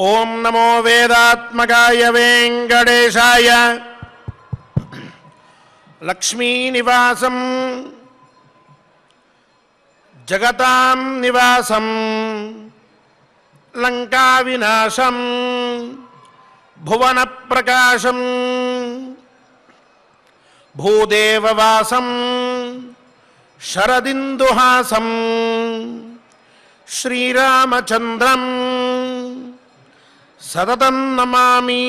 ఓం నమో వేదాత్మకాయ వెంకటేశాయ. లక్ష్మీనివాసం జగతాం నివాసం లంకా వినాశం భువన ప్రకాశం భూదేవవాసం శరదిందుహాసం శ్రీరామచంద్రం సతతం నమామి.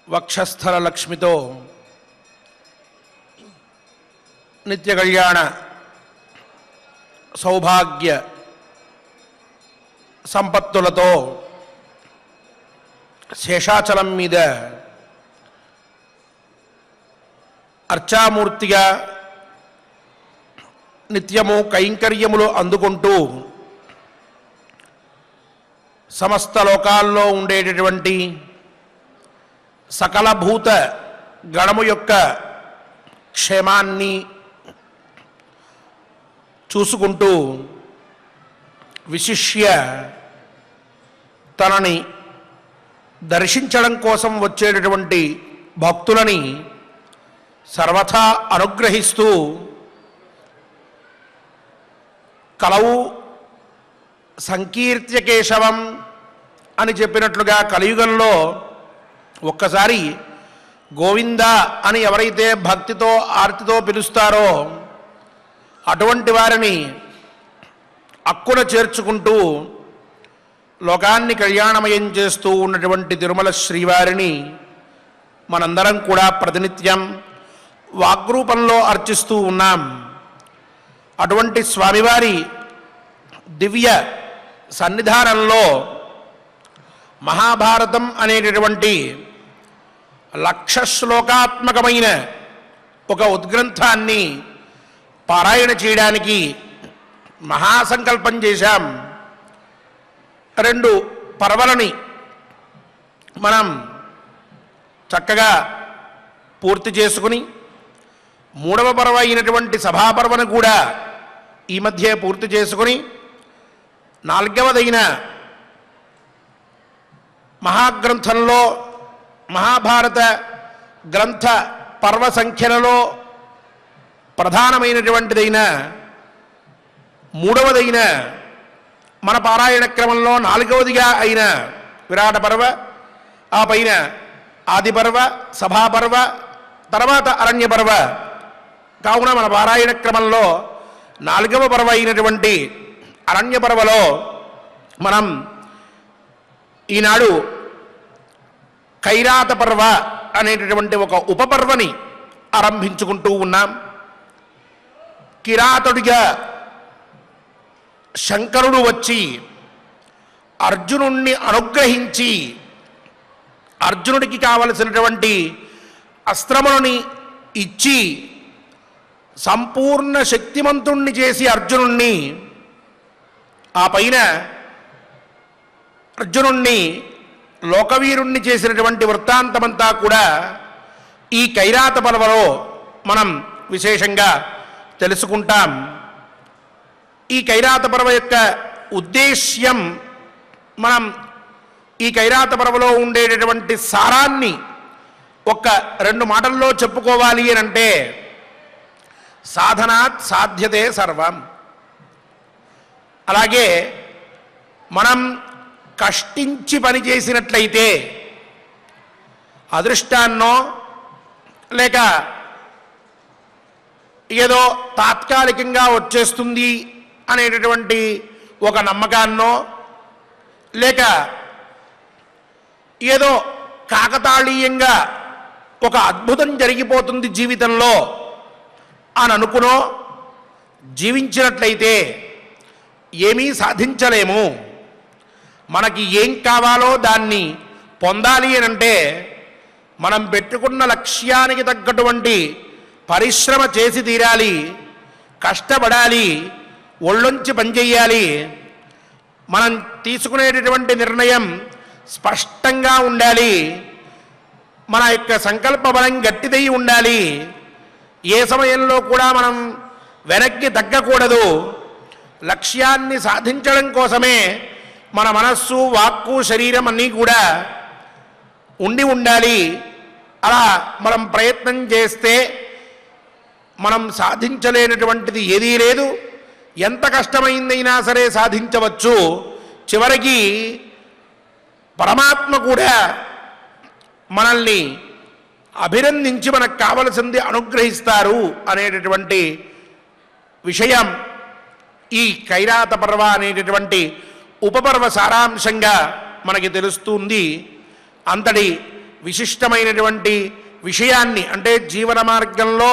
వక్షస్థల లక్ష్మితో నిత్య కళ్యాణ సౌభాగ్య సంపత్తులతో శేషాచలం మీద అర్చామూర్తిగా నిత్యము కైంకర్యములు అందుకుంటూ సమస్త లోకాల్లో ఉండేటటువంటి సకల భూత గణము యొక్క క్షేమాన్ని చూసుకుంటూ విశిష్య తనని దర్శించడం కోసం వచ్చేటటువంటి భక్తులని సర్వథా అనుగ్రహిస్తూ కలవు సంకీర్త్య కేశవం అని చెప్పినట్లుగా కలియుగంలో ఒక్కసారి గోవింద అని ఎవరైతే భక్తితో ఆర్తితో పిలుస్తారో అటువంటి వారిని అక్కున చేర్చుకుంటూ లోకాన్ని కళ్యాణమయం చేస్తూ ఉన్నటువంటి తిరుమల శ్రీవారిని మనందరం కూడా ప్రతినిత్యం వాగ్రూపంలో అర్చిస్తూ ఉన్నాం. అటువంటి స్వామివారి దివ్య సన్నిధానంలో మహాభారతం అనేటటువంటి 1,00,000 శ్లోకాత్మకమైన ఒక ఉద్గ్రంథాన్ని పారాయణ చేయడానికి మహాసంకల్పం చేశాం. 2 పర్వలని మనం చక్కగా పూర్తి చేసుకుని 3వ పర్వ అయినటువంటి సభాపర్వను కూడా ఈ మధ్య పూర్తి చేసుకుని 4వదైన మహాగ్రంథంలో మహాభారత గ్రంథ పర్వ సంఖ్యలలో ప్రధానమైనటువంటిదైన 3వదైన మన పారాయణ క్రమంలో 4వదిగా అయిన విరాట పర్వ, ఆ పైన ఆదిపర్వ, సభాపర్వ, తర్వాత అరణ్య పర్వ. కావున మన పారాయణ క్రమంలో 4వ పర్వ అయినటువంటి అరణ్య పర్వలో మనం ఈనాడు కైరాత పర్వ అనేటటువంటి ఒక ఉపపర్వని ఆరంభించుకుంటూ ఉన్నాం. కిరాతుడిగా శంకరుడు వచ్చి అర్జునుణ్ణి అనుగ్రహించి అర్జునుడికి కావలసినటువంటి అస్త్రములని ఇచ్చి సంపూర్ణ శక్తిమంతుణ్ణి చేసి అర్జునుణ్ణి, ఆ పైన అర్జునుణ్ణి లోకవీరుణ్ణి చేసినటువంటి వృత్తాంతమంతా కూడా ఈ కైరాత పర్వలో మనం విశేషంగా తెలుసుకుంటాం. ఈ కైరాత పర్వ యొక్క ఉద్దేశ్యం మనం ఈ కైరాత పర్వలో ఉండేటటువంటి సారాన్ని 1-2 మాటల్లో చెప్పుకోవాలి అని అంటే, సాధనాత్ సాధ్యతే సర్వం. అలాగే మనం కష్టించి పని చేసినట్లయితే అదృష్టాన్నో లేక ఏదో తాత్కాలికంగా వచ్చేస్తుంది అనేటటువంటి ఒక నమ్మకాన్నో లేక ఏదో కాకతాళీయంగా ఒక అద్భుతం జరిగిపోతుంది జీవితంలో అని అనుకునో జీవించినట్లయితే ఏమీ సాధించలేము. మనకి ఏం కావాలో దాన్ని పొందాలి అని అంటే మనం పెట్టుకున్న లక్ష్యానికి తగ్గటువంటి పరిశ్రమ చేసి తీరాలి, కష్టపడాలి, ఒళ్ళొంచి పనిచేయాలి. మనం తీసుకునేటటువంటి నిర్ణయం స్పష్టంగా ఉండాలి, మన యొక్క సంకల్ప బలం గట్టిదై ఉండాలి. ఏ సమయంలో కూడా మనం వెనక్కి తగ్గకూడదు. లక్ష్యాన్ని సాధించడం కోసమే మన మనస్సు, వాక్కు, శరీరం అన్నీ కూడా ఉండాలి. అలా మనం ప్రయత్నం చేస్తే మనం సాధించలేనటువంటిది ఏదీ లేదు. ఎంత కష్టమైందైనా సరే సాధించవచ్చు. చివరికి పరమాత్మ కూడా మనల్ని అభినందించి మనకు కావలసింది అనుగ్రహిస్తారు అనేటటువంటి విషయం ఈ కైరాత పర్వ అనేటటువంటి ఉపపర్వ సారాంశంగా మనకి తెలుస్తుంది. అంతటి విశిష్టమైనటువంటి విషయాన్ని, అంటే జీవన మార్గంలో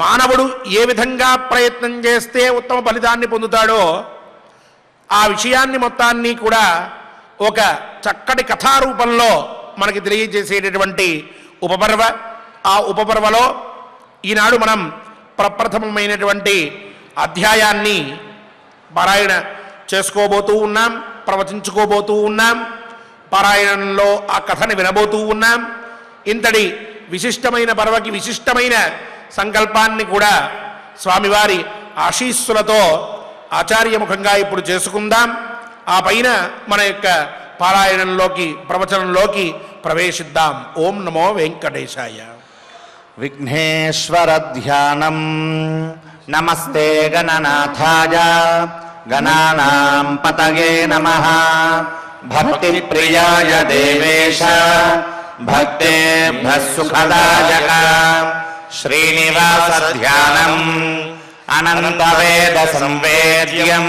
మానవుడు ఏ విధంగా ప్రయత్నం చేస్తే ఉత్తమ ఫలితాన్ని పొందుతాడో ఆ విషయాన్ని మొత్తాన్ని కూడా ఒక చక్కటి కథారూపంలో మనకి తెలియజేసేటటువంటి ఉపపర్వ. ఆ ఉపపర్వలో ఈనాడు మనం ప్రప్రథమమైనటువంటి అధ్యాయాన్ని పారాయణ చేసుకోబోతూ ఉన్నాం, ప్రవచించుకోబోతూ ఉన్నాం. పారాయణంలో ఆ కథని వినబోతూ ఉన్నాం. ఇంతటి విశిష్టమైన పర్వకి విశిష్టమైన సంకల్పాన్ని కూడా స్వామివారి ఆశీస్సులతో ఆచార్యముఖంగా ఇప్పుడు చేసుకుందాం. ఆ పైన మన యొక్క పారాయణంలోకి, ప్రవచనంలోకి ప్రవేశిద్దాం. ఓం నమో వెంకటేశాయ. విఘ్నేశ్వర ధ్యానం. నమస్తే గణనాథాయ గణానాం పతయే నమః. భక్తి ప్రియాయ దేవేశ భక్తేభ్యః సుఖదాయక. శ్రీనివాస ధ్యానం అనంత వేద సంవేద్యం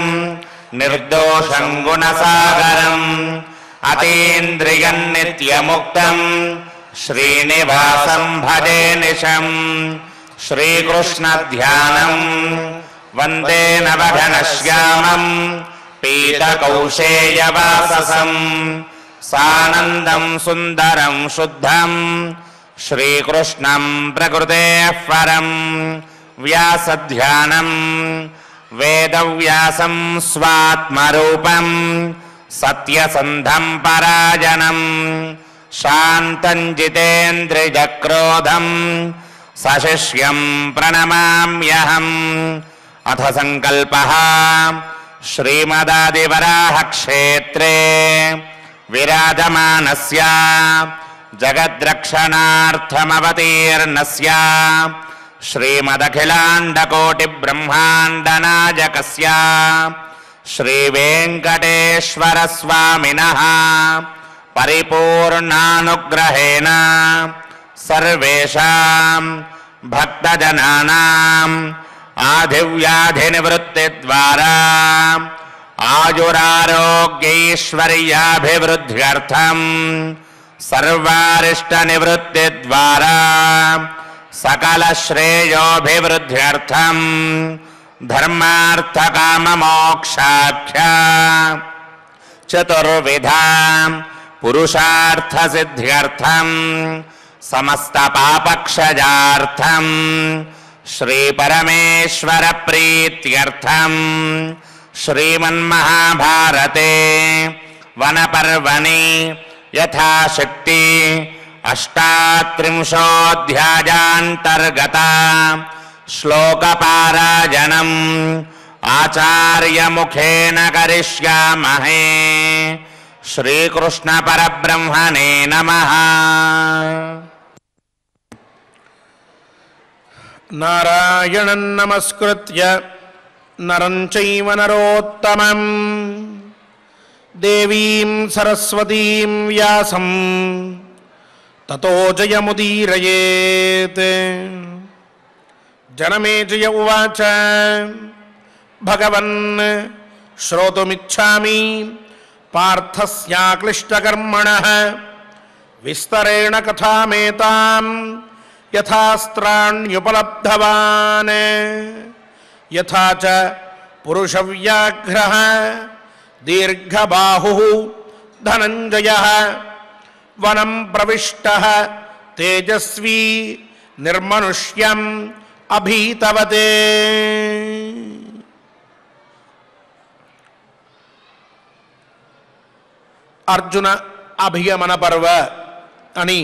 నిర్దోషం గుణసాగరం అతీంద్రియం నిత్యముక్తం శ్రీనివాసం భజే నిశం. శ్రీకృష్ణ ధ్యానం వందే నవఘనశ్యామం పీతకౌశేయవాససం సానందం సుందరం శుద్ధం శ్రీకృష్ణం ప్రకృతేః పరం. వ్యాసధ్యానం వేదవ్యాసం స్వాత్మరూపం సత్యసంధం పరాజనం శాంతం జితేంద్రియక్రోధం సశిష్యం ప్రణమామ్యహం. అథ సంకల్పః శ్రీమదాదివరాహక్షేత్రే విరాజమానస్య జగద్రక్షణార్థమవతీర్ణస్య శ్రీమదఖిలాండకోటిబ్రహ్మాండనాయకస్య శ్రీవేంకటేశ్వర స్వామినః పరిపూర్ణానుగ్రహేణ సర్వేషాం భక్తజనానాం ఆధివ్యాధినివృత్తిద్వారా ఆయురారోగ్యైశ్వర్యాభివృద్ధ్యర్థం సర్వారిష్టనివృత్తిద్వారా సకల శ్రేయోభివృద్ధ్యర్థం ధర్మార్థకామమోక్షాఖ్య చతుర్విధ పురుషార్థసిద్ధ్యర్థం సమస్త పాపక్షయార్థం శ్రీపరమేశ్వర ప్రీత్యర్థం శ్రీమన్మహాభారతే వనపర్వణి యథాశక్తి అష్టాత్రింశోऽధ్యాయాంతర్గత శ్లోకపారాయణం ఆచార్యముఖేన కరిష్యామహే. శ్రీకృష్ణ పరబ్రహ్మణే నమః. నారాయణం నమస్కృత్య నరం చైవ నరోత్తమం దేవీం సరస్వతీం వ్యాసం తతో జయముదీరయేత్. జనమేజయ ఉవాచ భగవన్ శ్రోతుమిచ్ఛామి పార్థస్యాక్లిష్టకర్మణః విస్తరేణ కథామేతాం యథాస్త్రాణ్యుపలబ్ధవాన్. యథా చ పురుషవ్యాఘ్రః దీర్ఘబాహుః ధనంజయః వనం ప్రవిష్టః తేజస్వీ నిర్మనుష్యం అభీతవతే. అర్జున అభిగమన పర్వ అని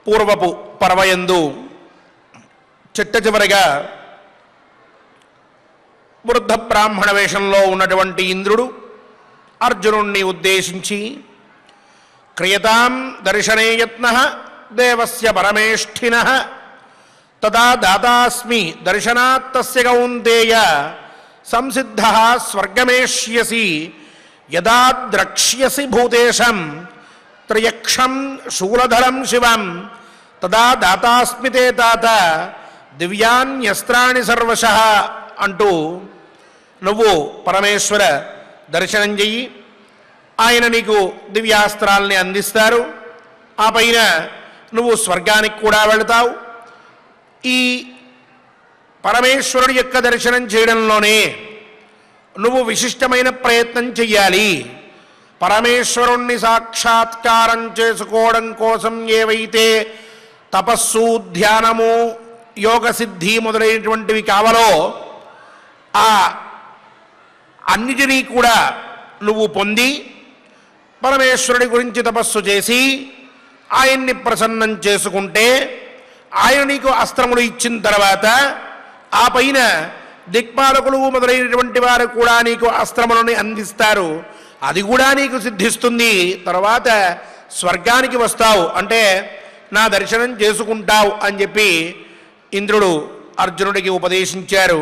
పూర్వపు పర్వయందు చిట్ట చివరిగా వృద్ధ బ్రాహ్మణ వేషంలో ఉన్నటువంటి ఇంద్రుడు అర్జునుణ్ణి ఉద్దేశించి క్రియతాం దర్శనే యత్నః దేవస్య పరమేష్ఠినః తదా దాతాస్మి దర్శనాత్ తస్య కౌంతేయ సంసిద్ధః స్వర్గమేష్యసి యదా ద్రక్ష్యసి భూతేశం త్రయక్షం శూలధరం శివం తదా దాతాస్మి తే తాత దివ్యాన్యస్త్రాణి సర్వశః అంటూ నువ్వు పరమేశ్వర దర్శనం చెయ్యి, ఆయన నీకు దివ్యాస్త్రాల్ని అందిస్తారు, ఆ పైన నువ్వు స్వర్గానికి కూడా వెళతావు. ఈ పరమేశ్వరుడి యొక్క దర్శనం చేయడంలోనే నువ్వు విశిష్టమైన ప్రయత్నం చెయ్యాలి. పరమేశ్వరుణ్ణి సాక్షాత్కారం చేసుకోవడం కోసం ఏవైతే తపస్సు, ధ్యానము, యోగసిద్ధి మొదలైనటువంటివి కావాలో ఆ అన్నిటినీ కూడా నువ్వు పొంది పరమేశ్వరుడి గురించి తపస్సు చేసి ఆయన్ని ప్రసన్నం చేసుకుంటే ఆయన నీకు అస్త్రములు ఇచ్చిన తర్వాత ఆ పైన దిక్పాలకులు మొదలైనటువంటి వారు కూడా నీకు అస్త్రములను అందిస్తారు, అది కూడా నీకు సిద్ధిస్తుంది. తర్వాత స్వర్గానికి వస్తావు, అంటే నా దర్శనం చేసుకుంటావు అని చెప్పి ఇంద్రుడు అర్జునుడికి ఉపదేశించారు.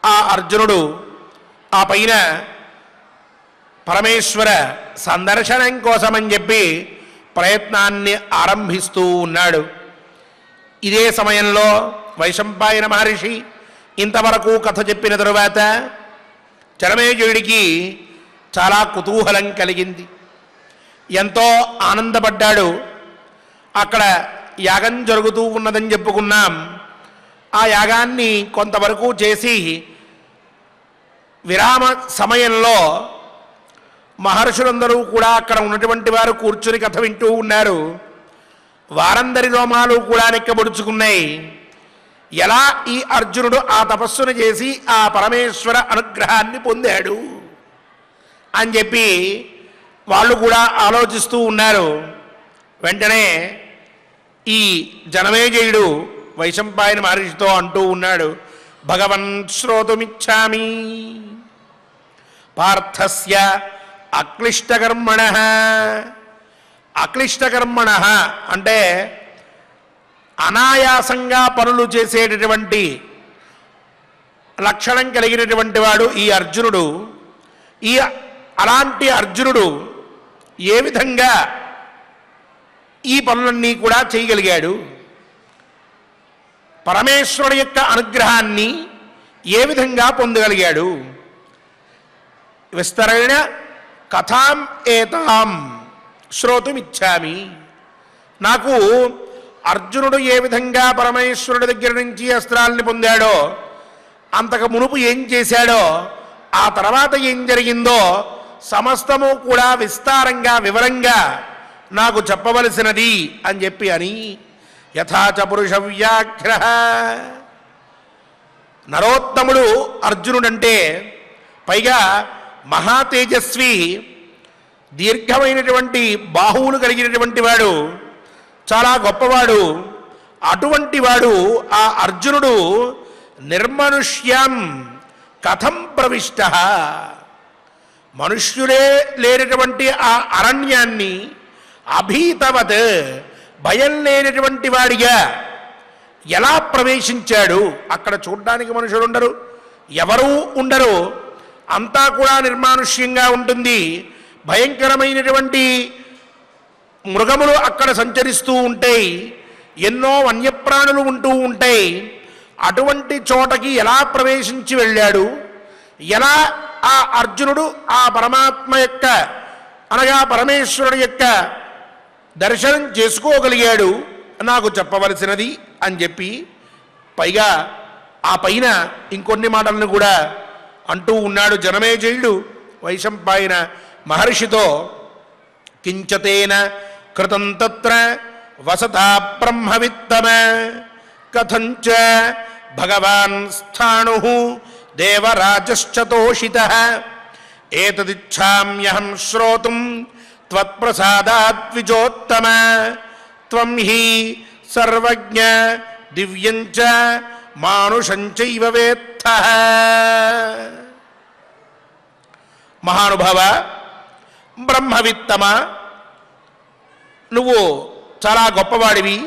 ఆ అర్జునుడు ఆ పైన పరమేశ్వర సందర్శనం కోసమని చెప్పి ప్రయత్నాన్ని ఆరంభిస్తూ ఉన్నాడు. ఇదే సమయంలో వైశంపాయన మహర్షి ఇంతవరకు కథ చెప్పిన తరువాత జనమేజయుడికి చాలా కుతూహలం కలిగింది, ఎంతో ఆనందపడ్డాడు. అక్కడ యాగం జరుగుతూ ఉన్నదని చెప్పుకున్నాం. ఆ యాగాన్ని కొంతవరకు చేసి విరామ సమయంలో మహర్షులందరూ కూడా అక్కడ ఉన్నటువంటి వారు కూర్చుని కథ వింటూ ఉన్నారు. వారందరి రోమాలు కూడా నెక్కబొడుచుకున్నాయి. ఎలా ఈ అర్జునుడు ఆ తపస్సును చేసి ఆ పరమేశ్వర అనుగ్రహాన్ని పొందాడు అని చెప్పి వాళ్ళు కూడా ఆలోచిస్తూ ఉన్నారు. వెంటనే ఈ జనమేజయుడు వైశంపాయన మహర్షితో అంటూ ఉన్నాడు, భగవన్ శ్రోతుమిచ్చామి పార్థస్య అక్లిష్టకర్మణ. అక్లిష్టకర్మణ అంటే అనాయాసంగా పనులు చేసేటటువంటి లక్షణం కలిగినటువంటి వాడు ఈ అర్జునుడు. అలాంటి అర్జునుడు ఏ విధంగా ఈ పనులన్నీ కూడా చేయగలిగాడు, పరమేశ్వరుడు యొక్క అనుగ్రహాన్ని ఏ విధంగా పొందగలిగాడు? విస్తరేణ కథాం ఏతాం శ్రోతుమిచ్చామి. నాకు అర్జునుడు ఏ విధంగా పరమేశ్వరుడి దగ్గర నుంచి అస్త్రాల్ని పొందాడో, అంతకు మునుపు ఏం చేశాడో, ఆ తర్వాత ఏం జరిగిందో సమస్తము కూడా విస్తారంగా వివరంగా నాకు చెప్పవలసినది అని చెప్పి అని యథాచ పురుష వ్యాఘ్ర. నరోత్తముడు అర్జునుడంటే, పైగా మహా తేజస్వి, దీర్ఘమైనటువంటి బాహువులు కలిగినటువంటి వాడు, చాలా గొప్పవాడు. అటువంటి వాడు ఆ అర్జునుడు నిర్మనుష్యం కథం ప్రవిష్ట. మనుష్యులే లేనటువంటి ఆ అరణ్యాన్ని అభీతవత్ భయం లేనటువంటి వాడిగా ఎలా ప్రవేశించాడు? అక్కడ చూడ్డానికి మనుషులు ఉండరు, ఎవరూ ఉండరు, అంతా కూడా నిర్మానుష్యంగా ఉంటుంది. భయంకరమైనటువంటి మృగములు అక్కడ సంచరిస్తూ ఉంటాయి, ఎన్నో వన్యప్రాణులు ఉంటూ ఉంటాయి. అటువంటి చోటకి ఎలా ప్రవేశించి వెళ్ళాడు? ఎలా ఆ అర్జునుడు ఆ పరమాత్మ యొక్క అనగా పరమేశ్వరుడు యొక్క దర్శనం చేసుకోగలిగాడు? నాకు చెప్పవలసినది అని చెప్పి పైగా ఆ పైన ఇంకొన్ని మాటలను కూడా అంటూ ఉన్నాడు జనమేజయుడు వైశంపాయన మహర్షితో. కించతేన కృతం తత్ర వసతా బ్రహ్మవిత్తమ కథంచ భగవాన్ స్థాణు దేవరాజశ్చతోషితః ఏతదిచ్ఛామ్యహం శ్రోతుం త్వత్ప్రసాదాద్విజోత్తమ త్వం హి సర్వజ్ఞ దివ్యం చ మానుషంచైవ వేత్త. మహానుభావ, బ్రహ్మవిత్తమ, నువ్వు చాలా గొప్పవాడివి.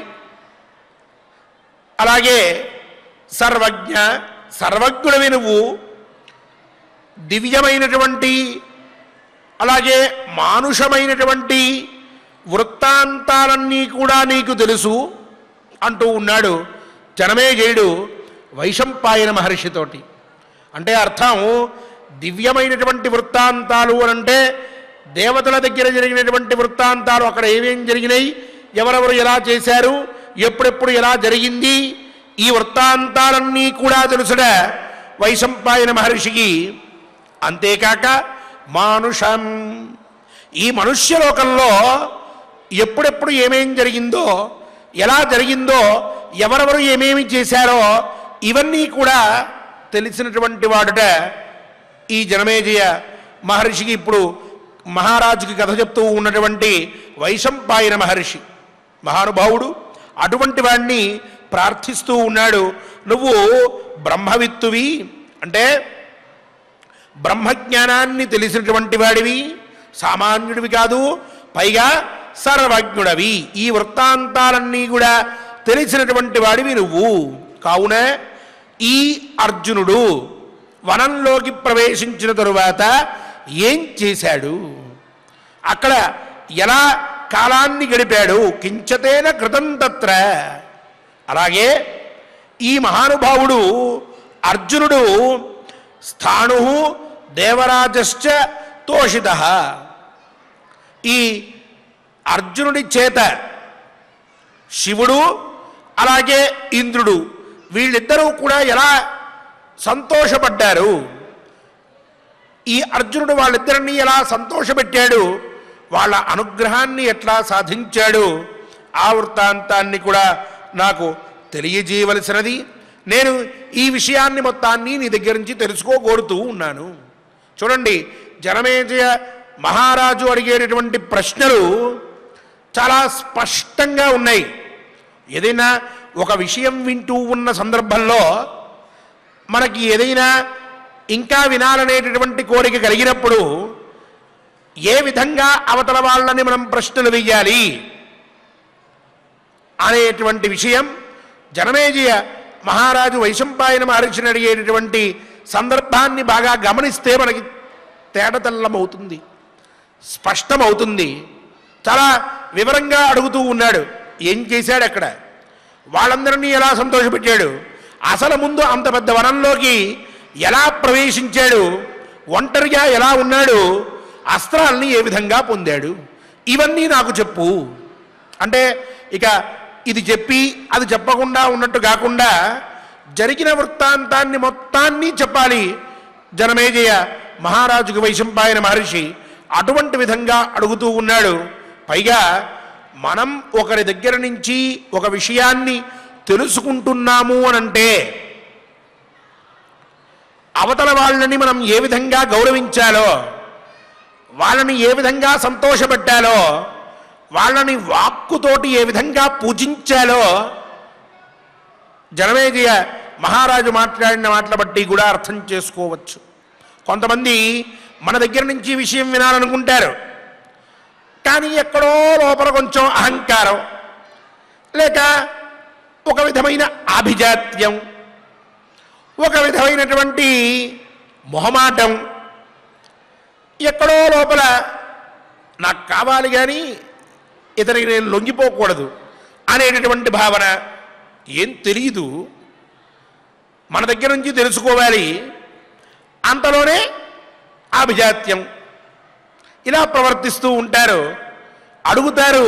అలాగే సర్వజ్ఞ, సర్వజ్ఞుడివి నువ్వు. దివ్యమైనటువంటి అలాగే మానుషమైనటువంటి వృత్తాంతాలన్నీ కూడా నీకు తెలుసు అంటూ ఉన్నాడు జనమేజయుడు వైశంపాయన మహర్షితోటి. అంటే అర్థం, దివ్యమైనటువంటి వృత్తాంతాలు అనంటే దేవతల దగ్గర జరిగినటువంటి వృత్తాంతాలు, అక్కడ ఏమేం జరిగినాయి, ఎవరెవరు ఎలా చేశారు, ఎప్పుడెప్పుడు ఎలా జరిగింది, ఈ వృత్తాంతాలన్నీ కూడా తెలుసుడ వైశంపాయన మహర్షికి. అంతేకాక మానుషం, ఈ మనుష్యలోకంలో ఎప్పుడెప్పుడు ఏమేం జరిగిందో, ఎలా జరిగిందో, ఎవరెవరు ఏమేమి చేశారో ఇవన్నీ కూడా తెలిసినటువంటి వాడుట ఈ జనమేజయ మహర్షికి. ఇప్పుడు మహారాజుకి కథ చెప్తూ ఉన్నటువంటి వైశంపాయన మహర్షి మహానుభావుడు. అటువంటి వాడిని ప్రార్థిస్తూ ఉన్నాడు. నువ్వు బ్రహ్మవిత్తువి, అంటే బ్రహ్మజ్ఞానాన్ని తెలిసినటువంటి వాడివి, సామాన్యుడివి కాదు, పైగా సర్వజ్ఞుడవి. ఈ వృత్తాంతాలన్నీ కూడా తెలిసినటువంటి వాడివి నువ్వు. కావున ఈ అర్జునుడు వనంలోకి ప్రవేశించిన తరువాత ఏం చేశాడు, అక్కడ ఎలా కాలాన్ని గడిపాడు, కించతేన కృతం తత్ర. అలాగే ఈ మహానుభావుడు అర్జునుడు స్థాణు దేవరాజశ్చ తోషిత. ఈ అర్జునుడి చేత శివుడు అలాగే ఇంద్రుడు వీళ్ళిద్దరూ కూడా ఎలా సంతోషపడ్డారు, ఈ అర్జునుడు వాళ్ళిద్దరినీ ఎలా సంతోషపెట్టాడు, వాళ్ళ అనుగ్రహాన్ని ఎట్లా సాధించాడు, ఆ వృత్తాంతాన్ని కూడా నాకు తెలియజేయవలసినది. నేను ఈ విషయాన్ని మొత్తాన్ని నీ దగ్గర నుంచి తెలుసుకోగోరుతూ ఉన్నాను. చూడండి, జనమేజయ మహారాజు అడిగేటటువంటి ప్రశ్నలు చాలా స్పష్టంగా ఉన్నాయి. ఏదైనా ఒక విషయం వింటూ ఉన్న సందర్భంలో మనకి ఏదైనా ఇంకా వినాలనేటటువంటి కోరిక కలిగినప్పుడు ఏ విధంగా అవతల వాళ్ళని మనం ప్రశ్నలు వెయ్యాలి అనేటువంటి విషయం జనమేజయ మహారాజు వైశంపాయన మహర్షిని అడిగేటటువంటి సందర్భాన్ని బాగా గమనిస్తే మనకి తేటతెల్లమవుతుంది, స్పష్టమవుతుంది. చాలా వివరంగా అడుగుతూ ఉన్నాడు. ఏం చేశాడు అక్కడ, వాళ్ళందరినీ ఎలా సంతోషపెట్టాడు, అసలు ముందు అంత పెద్ద వనంలోకి ఎలా ప్రవేశించాడు, ఒంటరిగా ఎలా ఉన్నాడు, అస్త్రాల్ని ఏ విధంగా పొందాడు, ఇవన్నీ నాకు చెప్పు అంటే, ఇక ఇది చెప్పి అది చెప్పకుండా ఉన్నట్టు కాకుండా జరిగిన వృత్తాంతాన్ని మొత్తాన్ని చెప్పాలి జనమేజయ మహారాజుకు వైశంపాయన మహర్షి. అటువంటి విధంగా అడుగుతూ ఉన్నాడు. పైగా మనం ఒకరి దగ్గర నుంచి ఒక విషయాన్ని తెలుసుకుంటున్నాము అనంటే అవతల వాళ్ళని మనం ఏ విధంగా గౌరవించాలో, వాళ్ళని ఏ విధంగా సంతోషపెట్టాలో, వాళ్ళని వాక్కుతోటి ఏ విధంగా పూజించాలో జనమేజయ మహారాజు మాట్లాడిన మాటల బట్టి కూడా అర్థం చేసుకోవచ్చు. కొంతమంది మన దగ్గర నుంచి విషయం వినాలనుకుంటారు, కానీ ఎక్కడో లోపల కొంచెం అహంకారం లేక ఒక విధమైన ఆభిజాత్యం, ఒక విధమైనటువంటి మొహమాటం, ఎక్కడో లోపల నాకు కావాలి కానీ ఇతనికి నేను లొంగిపోకూడదు అనేటటువంటి భావన. ఏం తెలియదు, మన దగ్గర నుంచి తెలుసుకోవాలి, అంతలోనే ఆభిజాత్యం, ఇలా ప్రవర్తిస్తూ ఉంటారు. అడుగుతారు,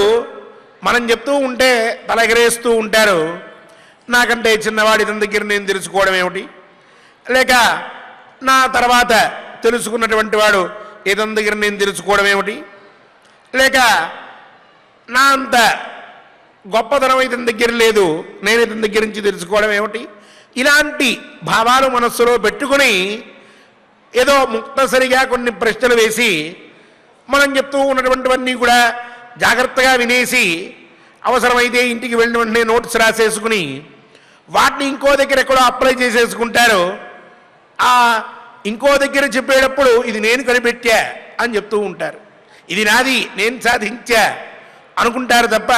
మనం చెప్తూ ఉంటే తలెగరేస్తూ ఉంటారు. నాకంటే చిన్నవాడి ఇతని దగ్గర నేను తెలుసుకోవడం ఏమిటి, లేక నా తర్వాత తెలుసుకున్నటువంటి వాడు ఇతని దగ్గర నేను తెలుసుకోవడం ఏమిటి, లేక నా అంత గొప్పతనం ఇతని దగ్గర లేదు, నేను ఇతని దగ్గర నుంచి తెలుసుకోవడం ఏమిటి, ఇలాంటి భావాలు మనస్సులో పెట్టుకుని ఏదో ముక్తసరిగా కొన్ని ప్రశ్నలు వేసి మనం చెప్తూ ఉన్నటువంటివన్నీ కూడా జాగ్రత్తగా వినేసి అవసరమైతే ఇంటికి వెళ్ళిన వెంటనే నోట్స్ రాసేసుకుని వాటిని ఇంకో దగ్గర ఎక్కడో అప్లై చేసేసుకుంటారు. ఆ ఇంకో దగ్గర చెప్పేటప్పుడు ఇది నేను కనిపెట్టా అని చెప్తూ ఉంటారు, ఇది నాది నేను సాధించా అనుకుంటారు తప్ప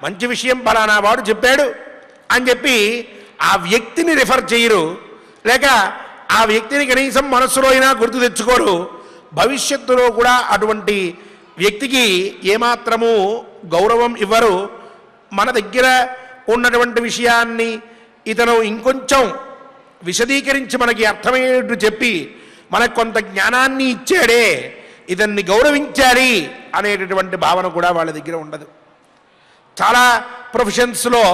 మంచి విషయం ఫలానా వాడు చెప్పాడు అని చెప్పి ఆ వ్యక్తిని రిఫర్ చేయరు, లేక ఆ వ్యక్తిని కనీసం మనస్సులో అయినా గుర్తు తెచ్చుకోరు. భవిష్యత్తులో కూడా అటువంటి వ్యక్తికి ఏమాత్రము గౌరవం ఇవ్వరు. మన దగ్గర ఉన్నటువంటి విషయాన్ని ఇతను ఇంకొంచెం విశదీకరించి మనకి అర్థమయ్యేట్టు చెప్పి మనకు కొంత జ్ఞానాన్ని ఇచ్చాడే, ఇతన్ని గౌరవించాలి అనేటటువంటి భావన కూడా వాళ్ళ దగ్గర ఉండదు. చాలా ప్రొఫెషన్స్లో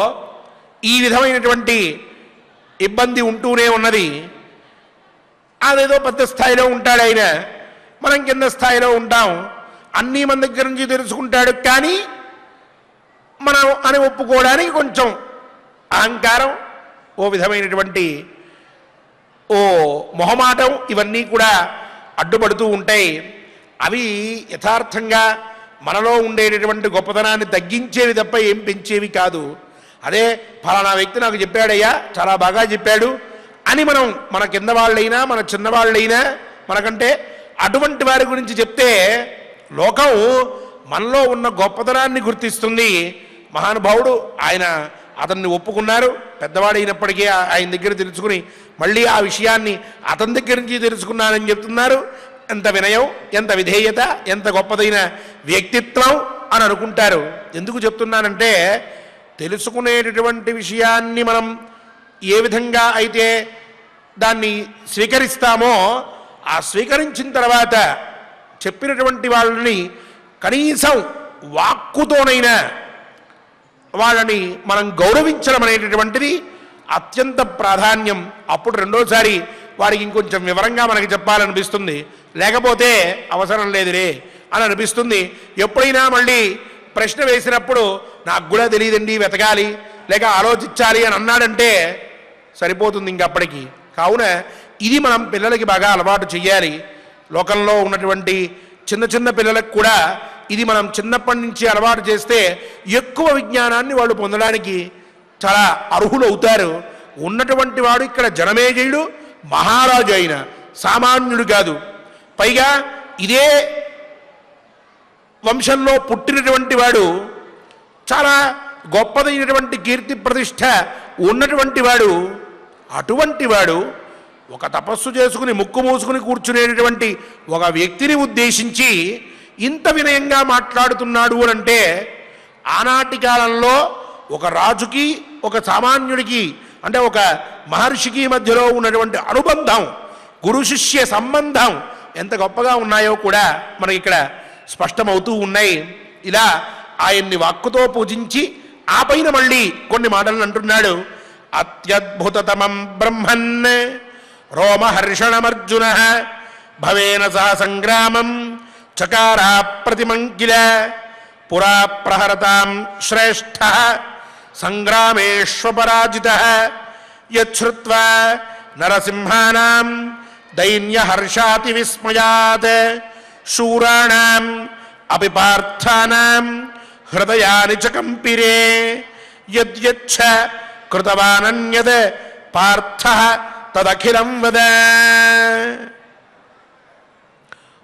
ఈ విధమైనటువంటి ఇబ్బంది ఉంటూనే ఉన్నది. అదేదో పెద్ద స్థాయిలో ఉంటాడు ఆయన, మనం కింద స్థాయిలో ఉంటాం, అన్నీ మన దగ్గర నుంచి తెలుసుకుంటాడు, కానీ మనం అని ఒప్పుకోవడానికి కొంచెం అహంకారం, ఓ విధమైనటువంటి ఓ మొహమాటం, ఇవన్నీ కూడా అడ్డుపడుతూ ఉంటాయి. అవి యథార్థంగా మనలో ఉండేటటువంటి గొప్పతనాన్ని తగ్గించేవి తప్ప ఏం పెంచేవి కాదు. అదే ఫలానా వ్యక్తి నాకు చెప్పాడయ్యా, చాలా బాగా చెప్పాడు అని మనం మన కింద వాళ్ళైనా మన చిన్నవాళ్ళైనా మనకంటే అటువంటి వారి గురించి చెప్తే లోకం మనలో ఉన్న గొప్పతనాన్ని గుర్తిస్తుంది. మహానుభావుడు ఆయన అతన్ని ఒప్పుకున్నారు, పెద్దవాడైనప్పటికీ ఆయన దగ్గర తెలుసుకుని మళ్ళీ ఆ విషయాన్ని అతని దగ్గర నుంచి తెలుసుకున్నానని చెప్తున్నారు. ఎంత వినయం, ఎంత విధేయత, ఎంత గొప్పదైన వ్యక్తిత్వం అని అనుకుంటారు. ఎందుకు చెప్తున్నానంటే తెలుసుకునేటటువంటి విషయాన్ని మనం ఏ విధంగా అయితే దాన్ని స్వీకరిస్తామో ఆ స్వీకరించిన తర్వాత చెప్పినటువంటి వాళ్ళని కనీసం వాక్కుతోనైనా వాళ్ళని మనం గౌరవించడం అనేటటువంటిది అత్యంత ప్రాధాన్యం. అప్పుడు రెండోసారి వారికి ఇంకొంచెం వివరంగా మనకి చెప్పాలనిపిస్తుంది, లేకపోతే అవసరం లేదురే అని అనిపిస్తుంది. ఎప్పుడైనా మళ్ళీ ప్రశ్న వేసినప్పుడు నాకు కూడా తెలియదండి, వెతకాలి లేక ఆలోచించాలి అని అన్నాడంటే సరిపోతుంది ఇంకప్పటికీ. కావున ఇది మనం పిల్లలకి బాగా అలవాటు చేయాలి. లోకంలో ఉన్నటువంటి చిన్న చిన్న పిల్లలకు కూడా ఇది మనం చిన్నప్పటి నుంచి అలవాటు చేస్తే ఎక్కువ విజ్ఞానాన్ని వాళ్ళు పొందడానికి చాలా అర్హులవుతారు. ఉన్నటువంటి వాడు ఇక్కడ జనమేజయుడు మహారాజు అయిన సామాన్యుడు కాదు. పైగా ఇదే వంశంలో పుట్టినటువంటి వాడు, చాలా గొప్పదైనటువంటి కీర్తి ప్రతిష్ట ఉన్నటువంటి వాడు. అటువంటి వాడు ఒక తపస్సు చేసుకుని ముక్కు మూసుకుని కూర్చునేటటువంటి ఒక వ్యక్తిని ఉద్దేశించి ఇంత వినయంగా మాట్లాడుతున్నాడు అని అంటే ఆనాటి కాలంలో ఒక రాజుకి ఒక సామాన్యుడికి అంటే ఒక మహర్షికి మధ్యలో ఉన్నటువంటి అనుబంధం, గురు శిష్య సంబంధం ఎంత గొప్పగా ఉన్నాయో కూడా మనకి ఇక్కడ స్పష్టమవుతూ ఉన్నాయి. ఇలా ఆయన్ని వాక్కుతో పూజించి ఆ పైన మళ్ళీ కొన్ని మాటలను అంటున్నాడు. అత్యద్భుతతమం బ్రహ్మన్ రోమహర్షణమర్జున భవేన సహ సంగ్రామం చకారా ప్రతిమంకిల పురా ప్రహరతాం శ్రేష్ఠ సంగ్రామేష్వపరాజిత యచ్ఛ్రుత్వా నరసింహానాం దైన్యహర్షాతి విస్మయాత్ శూరాణాం అపి పార్థానాం హృదయాని చ కంపిరే యద్యచ్చ కృతవానన్యద్ పార్థః తదఖిలం వద.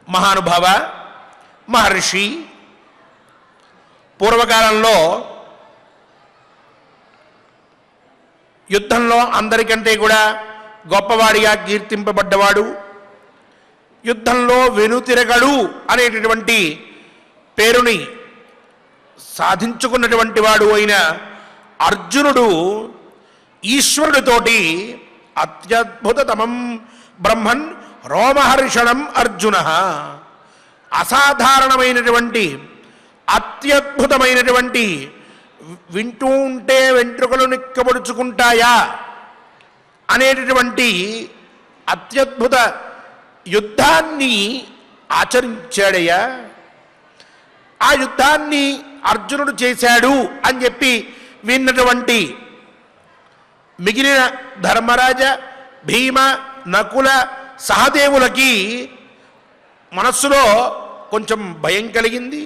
మహానుభావ, మహర్షి పూర్వకాలంలో యుద్ధంలో అందరికంటే కూడా గొప్పవాడిగా కీర్తింపబడ్డవాడు, యుద్ధంలో వెనుతిరగడు అనేటటువంటి పేరుని సాధించుకున్నటువంటి వాడు అయిన అర్జునుడు ఈశ్వరుడితోటి అత్యద్భుతతమం బ్రహ్మన్ రోమహర్షణం అర్జున, అసాధారణమైనటువంటి అత్యద్భుతమైనటువంటి, వింటూ ఉంటే వెంట్రుకలు నిక్కబడుచుకుంటాయా అనేటటువంటి అత్యద్భుత యుద్ధాన్ని ఆచరించాడయ్యా. ఆ యుద్ధాన్ని అర్జునుడు చేశాడు అని చెప్పి విన్నటువంటి మిగిలిన ధర్మరాజ, భీమ, నకుల, సహదేవులకి మనస్సులో కొంచెం భయం కలిగింది,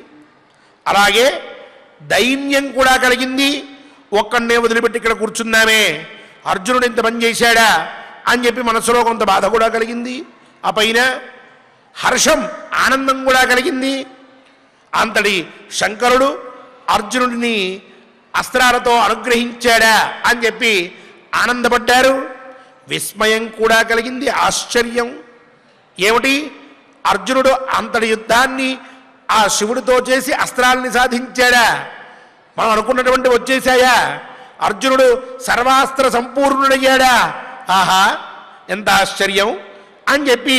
అలాగే దైన్యం కూడా కలిగింది. ఒక్కడనే వదిలిపెట్టి ఇక్కడ కూర్చున్నామే అర్జునుడు ఇంత పని చేశాడా అని చెప్పి మనసులో కొంత బాధ కూడా కలిగింది. ఆ పైన హర్షం, ఆనందం కూడా కలిగింది. అంతటి శంకరుడు అర్జునుడిని అస్త్రాలతో అనుగ్రహించాడా అని చెప్పి ఆనందపడ్డారు. విస్మయం కూడా కలిగింది, ఆశ్చర్యం. ఏమిటి, అర్జునుడు అంతటి యుద్ధాన్ని ఆ శివుడితో చేసి అస్త్రాలని సాధించాడా? మనం అనుకున్నటువంటి వచ్చేశాయా? అర్జునుడు సర్వాస్త్ర సంపూర్ణుడయ్యాడా? ఆహా, ఎంత ఆశ్చర్యం అని చెప్పి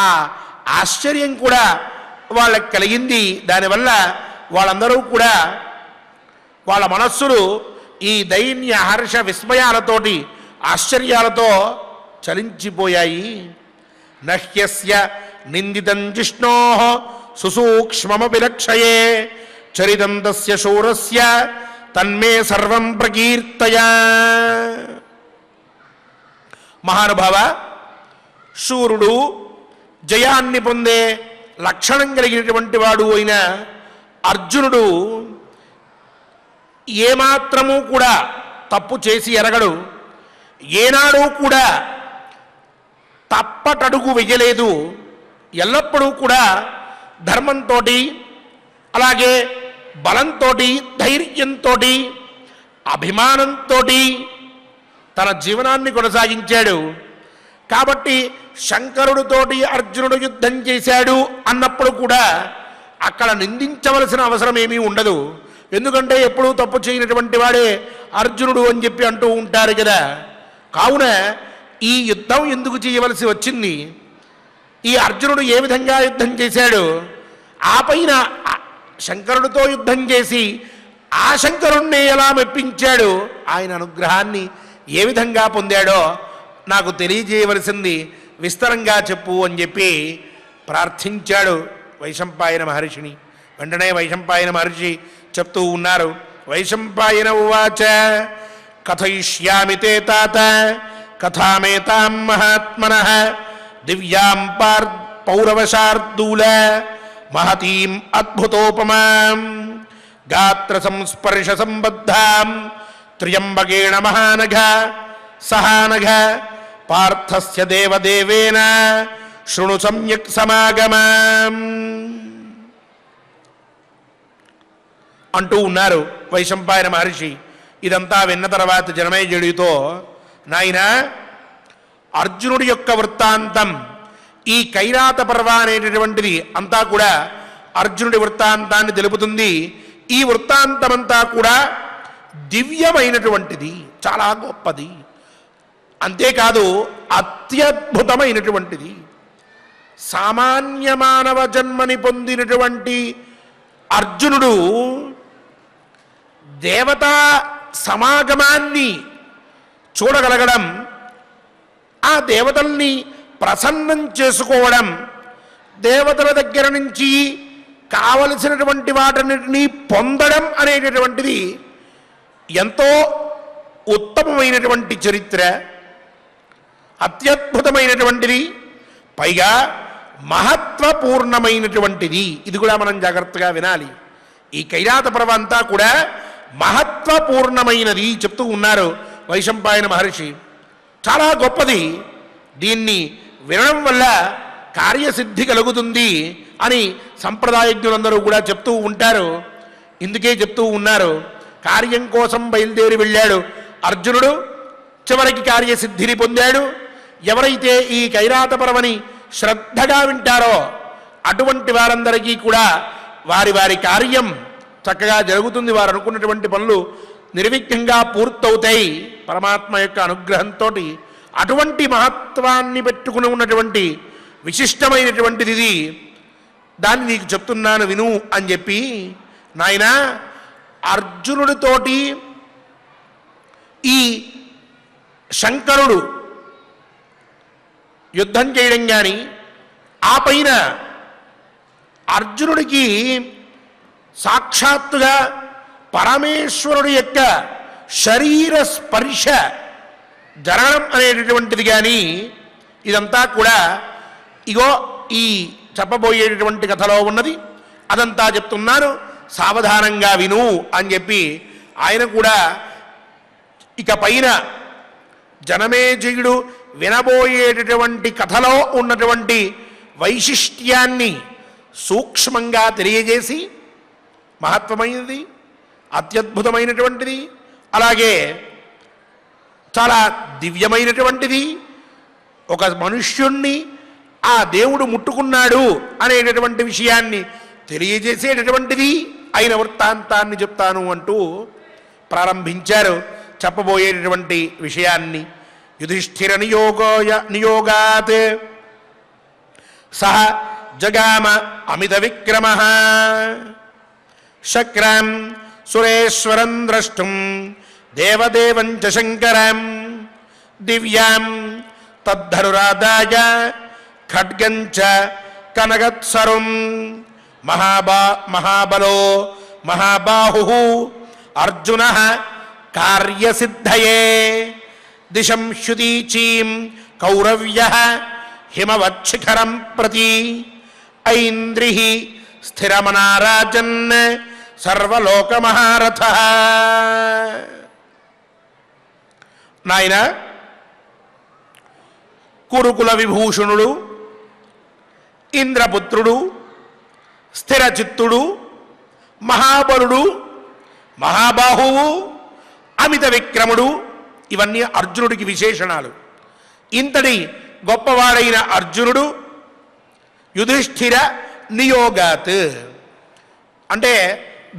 ఆ ఆశ్చర్యం కూడా వాళ్ళకి కలిగింది. దానివల్ల వాళ్ళందరూ కూడా వాళ్ళ మనస్సులు ఈ దైన్య హర్ష విస్మయాలతోటి ఆశ్చర్యాలతో చలించిపోయాయి. నహ్యస్య నిందితం జిష్ణో సుసూక్ష్మమపి లక్షయే చరితం తస్య శూరస్య తన్మే సర్వం ప్రకీర్తయ. మహానుభావ, శూరుడు జయాన్ని పొందే లక్షణం కలిగినటువంటి వాడు అయిన అర్జునుడు ఏమాత్రము కూడా తప్పు చేసి ఎరగడు. ఏనాడు కూడా తప్పటడుగు వెయ్యలేదు. ఎల్లప్పుడూ కూడా ధర్మంతో, అలాగే బలంతో, ధైర్యంతో, అభిమానంతో తన జీవనాన్ని కొనసాగించాడు. కాబట్టి శంకరుడితోటి అర్జునుడు యుద్ధం చేశాడు అన్నప్పుడు కూడా అక్కడ నిందించవలసిన అవసరం ఏమీ ఉండదు. ఎందుకంటే ఎప్పుడూ తప్పు చేయనటువంటి వాడే అర్జునుడు అని చెప్పి అంటూ ఉంటారు కదా. కావున ఈ యుద్ధం ఎందుకు చేయవలసి వచ్చింది? ఈ అర్జునుడు ఏ విధంగా యుద్ధం చేశాడు? ఆ పైన శంకరుడితో యుద్ధం చేసి ఆ శంకరుణ్ణి ఎలా మెప్పించాడు? ఆయన అనుగ్రహాన్ని ఏ విధంగా పొందాడో నాకు తెలియజేయవలసింది విస్తరంగా చెప్పు అని చెప్పి ప్రార్థించాడు వైశంపాయన మహర్షిని. వెంటనే వైశంపాయన మహర్షి చెప్తూ ఉన్నారు. వైశంపాయన ఉవాచ కథయిష్యామి తే తాత కథామేతాం మహాత్మనః దివ్యాం పౌరవశార్దూల మహతీం అద్భుతోపమాం గాత్ర సంస్పర్శ సంబద్ధాం త్ర్యంబకేణ మహానఘ సహానఘ పార్థస్య దేవదేవేన శృణు సమ్యక్ సమాగమాం అంటూ ఉన్నారు వైశంపాయన మహర్షి. ఇదంతా విన్న తర్వాత జనమేజయుడితో, నాయన, అర్జునుడి యొక్క వృత్తాంతం, ఈ కైరాత పర్వ అనేటటువంటిది అంతా కూడా అర్జునుడి వృత్తాంతాన్ని తెలుపుతుంది. ఈ వృత్తాంతమంతా కూడా దివ్యమైనటువంటిది, చాలా గొప్పది. అంతేకాదు అత్యద్భుతమైనటువంటిది. సామాన్య మానవ జన్మని పొందినటువంటి అర్జునుడు దేవతా సమాగమాన్ని చూడగలగడం, ఆ దేవతల్ని ప్రసన్నం చేసుకోవడం, దేవతల దగ్గర నుంచి కావలసినటువంటి వాటన్నిటినీ పొందడం అనేటటువంటిది ఎంతో ఉత్తమమైనటువంటి చరిత్ర, అత్యద్భుతమైనటువంటిది, పైగా మహత్వపూర్ణమైనటువంటిది. ఇది కూడా మనం జాగ్రత్తగా వినాలి. ఈ కైలాత పర్వ అంతా కూడా మహత్వపూర్ణమైనది చెప్తూ ఉన్నారు వైశంపాయన మహర్షి. చాలా గొప్పది. దీన్ని వినడం వల్ల కార్యసిద్ధి కలుగుతుంది అని సంప్రదాయజ్ఞులందరూ కూడా చెప్తూ ఉంటారు. ఇందుకే చెప్తూ ఉన్నారు, కార్యం కోసం బయలుదేరి వెళ్ళాడు అర్జునుడు, చివరికి కార్యసిద్ధిని పొందాడు. ఎవరైతే ఈ కైరాత పర్వని శ్రద్ధగా వింటారో అటువంటి వారందరికీ కూడా వారి వారి కార్యం చక్కగా జరుగుతుంది. వారు అనుకున్నటువంటి పనులు నిర్విఘ్నంగా పూర్తవుతాయి పరమాత్మ యొక్క అనుగ్రహంతో. అటువంటి మహత్వాన్ని పెట్టుకుని ఉన్నటువంటి విశిష్టమైనటువంటిది ఇది. దాన్ని నీకు చెప్తున్నాను విను అని చెప్పి, నాయన, అర్జునుడితోటి ఈ శంకరుడు యుద్ధం చేయడం కానీ, ఆ పైన అర్జునుడికి సాక్షాత్తుగా పరమేశ్వరుడి యొక్క శరీర స్పర్శ జరగడం అనేటటువంటిది కానీ, ఇదంతా కూడా ఇగో ఈ చెప్పబోయేటటువంటి కథలో ఉన్నది. అదంతా చెప్తున్నాను, సావధానంగా విను అని చెప్పి ఆయన కూడా ఇక పైన జనమేజయుడు వినబోయేటటువంటి కథలో ఉన్నటువంటి వైశిష్ట్యాన్ని సూక్ష్మంగా తెలియజేసి మహత్వమైనది, అత్యద్భుతమైనటువంటిది, అలాగే చాలా దివ్యమైనటువంటిది, ఒక మనుష్యుణ్ణి ఆ దేవుడు ముట్టుకున్నాడు అనేటటువంటి విషయాన్ని తెలియజేసేటటువంటిది అయిన వృత్తాంతాన్ని చెప్తాను అంటూ ప్రారంభించారు చెప్పబోయేటటువంటి విషయాన్ని. యుధిష్ఠిర నియోగాత్ సహ జగామ అమిత విక్రమ శక్రం సురేశ్వరం ద్రష్టుం దేవదేవం చ శంకరం దివ్యాం తద్ధరురాదాయ ఖడ్గం చ కనగత్సరం మహాబలో మహాబాహు అర్జున కార్యసిద్ధయే దిశం శుదీచీం కౌరవ్య హిమవచ్చిఖరం ప్రతి ఐంద్రి స్థిరమనారాజన్ సర్వలోకమహారథ. నాయన, కురుకుల విభూషణుడు, ఇంద్రపుత్రుడు, స్థిరచిత్తుడు, మహాబలుడు, మహాబాహువు, అమిత విక్రముడు, ఇవన్నీ అర్జునుడికి విశేషణాలు. ఇంతటి గొప్పవాడైన అర్జునుడు యుధిష్ఠిర నియోగాత్ అంటే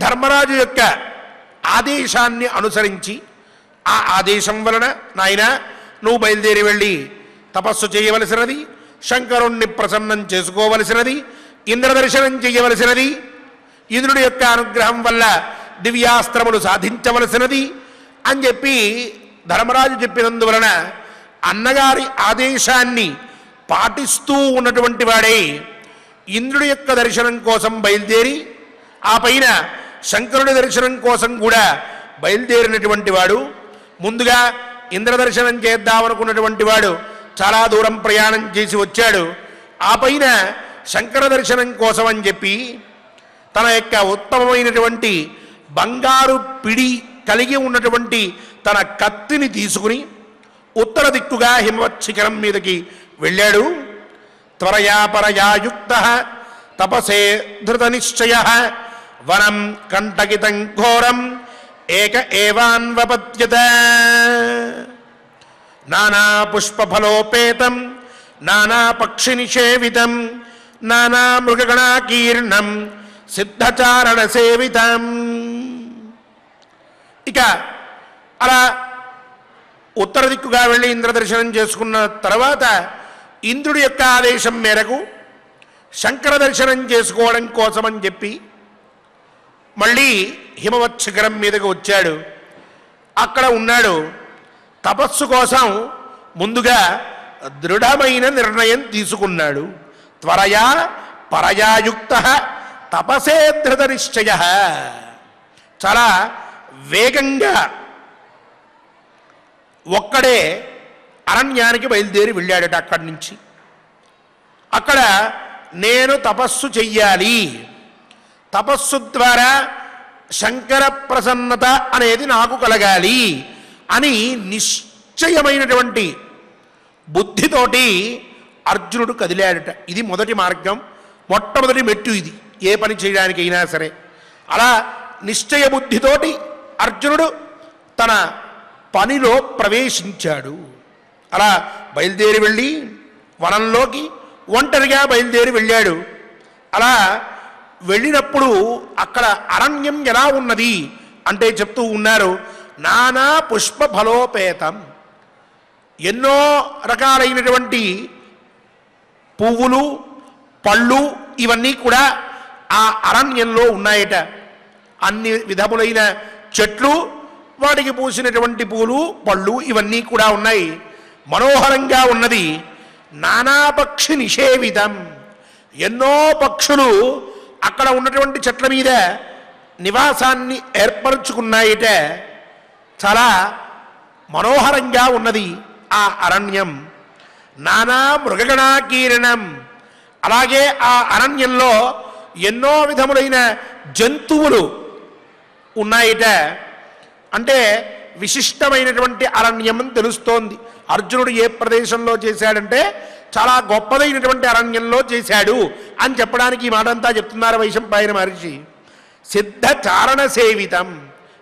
ధర్మరాజు యొక్క ఆదేశాన్ని అనుసరించి, ఆ ఆదేశం వలన నాయన నువ్వు బయలుదేరి వెళ్ళి తపస్సు చేయవలసినది, శంకరుణ్ణి ప్రసన్నం చేసుకోవలసినది, ఇంద్రదర్శనం చేయవలసినది, ఇంద్రుడి యొక్క అనుగ్రహం వల్ల దివ్యాస్త్రములు సాధించవలసినది అని చెప్పి ధర్మరాజు చెప్పినందువలన అన్నగారి ఆదేశాన్ని పాటిస్తూ ఉన్నటువంటి వాడే ఇంద్రుడి యొక్క దర్శనం కోసం బయలుదేరి ఆ పైన శంకరుడి దర్శనం కోసం కూడా బయలుదేరినటువంటి వాడు. ముందుగా ఇంద్రదర్శనం చేద్దామనుకున్నటువంటి వాడు చాలా దూరం ప్రయాణం చేసి వచ్చాడు. ఆ పైన శంకర దర్శనం కోసం అని చెప్పి తన యొక్క ఉత్తమమైనటువంటి బంగారు పిడి కలిగి ఉన్నటువంటి తన కత్తిని తీసుకుని ఉత్తర దిక్కుగా హిమవచ్చిఖరం మీదకి వెళ్ళాడు. త్వరయా పరయాయుక్త తపసే ధృత నిశ్చయ వనం కంటకితం ఘోరం ఏక ఏవాన్వపత్యత నానా పుష్పఫలోపేతం నానా పక్షి నిషేవితం నానా మృగగణాకీర్ణం సిద్ధచారణ సేవితం. ఇక అలా ఉత్తర దిక్కుగా వెళ్ళి ఇంద్రదర్శనం చేసుకున్న తర్వాత ఇంద్రుడి యొక్క ఆదేశం మేరకు శంకర దర్శనం చేసుకోవడం కోసమని చెప్పి మళ్ళీ హిమవచ్చిఖరం మీదకి వచ్చాడు. అక్కడ ఉన్నాడు. తపస్సు కోసం ముందుగా దృఢమైన నిర్ణయం తీసుకున్నాడు. త్వరయా పరయాయుక్త తపసే ధృత నిశ్చయ. చాలా వేగంగా ఒక్కడే అరణ్యానికి బయలుదేరి వెళ్ళాడట. అక్కడి నుంచి అక్కడ నేను తపస్సు చెయ్యాలి, తపస్సు ద్వారా శంకర ప్రసన్నత అనేది నాకు కలగాలి అని నిశ్చయమైనటువంటి బుద్ధితోటి అర్జునుడు కదిలాడట. ఇది మొదటి మార్గం, మొట్టమొదటి మెట్టు ఇది ఏ పని చేయడానికైనా సరే. అలా నిశ్చయ బుద్ధితోటి అర్జునుడు తన పనిలో ప్రవేశించాడు. అలా బయలుదేరి వెళ్ళి వనంలోకి ఒంటరిగా బయలుదేరి వెళ్ళాడు. అలా వెళ్ళినప్పుడు అక్కడ అరణ్యం ఎలా ఉన్నది అంటే చెప్తూ ఉన్నారు, నానా పుష్ప ఫలోపేతం, ఎన్నో రకాలైనటువంటి పువ్వులు పళ్ళు ఇవన్నీ కూడా ఆ అరణ్యంలో ఉన్నాయట. అన్ని విధములైన చెట్లు, వాటికి పూసినటువంటి పూలు పళ్ళు ఇవన్నీ కూడా ఉన్నాయి. మనోహరంగా ఉన్నది. నానా పక్షి నిషేవితం, ఎన్నో పక్షులు అక్కడ ఉన్నటువంటి చెట్ల మీద నివాసాన్ని ఏర్పరుచుకున్నాయట. చాలా మనోహరంగా ఉన్నది ఆ అరణ్యం. నానా మృగగణాకీర్ణం, అలాగే ఆ అరణ్యంలో ఎన్నో విధములైన జంతువులు ఉన్నాయట. అంటే విశిష్టమైనటువంటి అరణ్యం అని తెలుస్తోంది. అర్జునుడు ఏ ప్రదేశంలో చేశాడంటే చాలా గొప్పదైనటువంటి అరణ్యంలో చేశాడు అని చెప్పడానికి ఈ మాట అంతా చెప్తున్నారు వైశంపాయన మహర్షి. సిద్ధ చారణ సేవితం,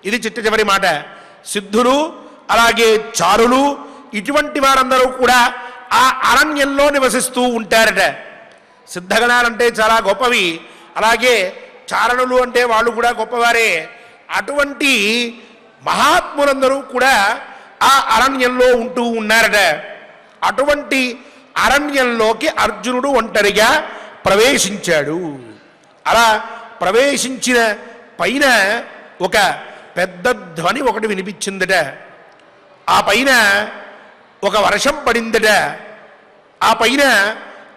ఇది చిట్ట చివరి మాట. సిద్ధులు అలాగే చారులు ఇటువంటి వారందరూ కూడా ఆ అరణ్యంలో నివసిస్తూ ఉంటారట. సిద్ధగణాలంటే చాలా గొప్పవి, అలాగే చారణులు అంటే వాళ్ళు కూడా గొప్పవారే. అటువంటి మహాత్ములందరూ కూడా ఆ అరణ్యంలో ఉంటూ ఉన్నారట. అటువంటి అరణ్యంలోకి అర్జునుడు ఒంటరిగా ప్రవేశించాడు. అలా ప్రవేశించిన పైన ఒక పెద్ద ధ్వని ఒకటి వినిపించిందట. ఆ పైన ఒక వర్షం పడిందట. ఆ పైన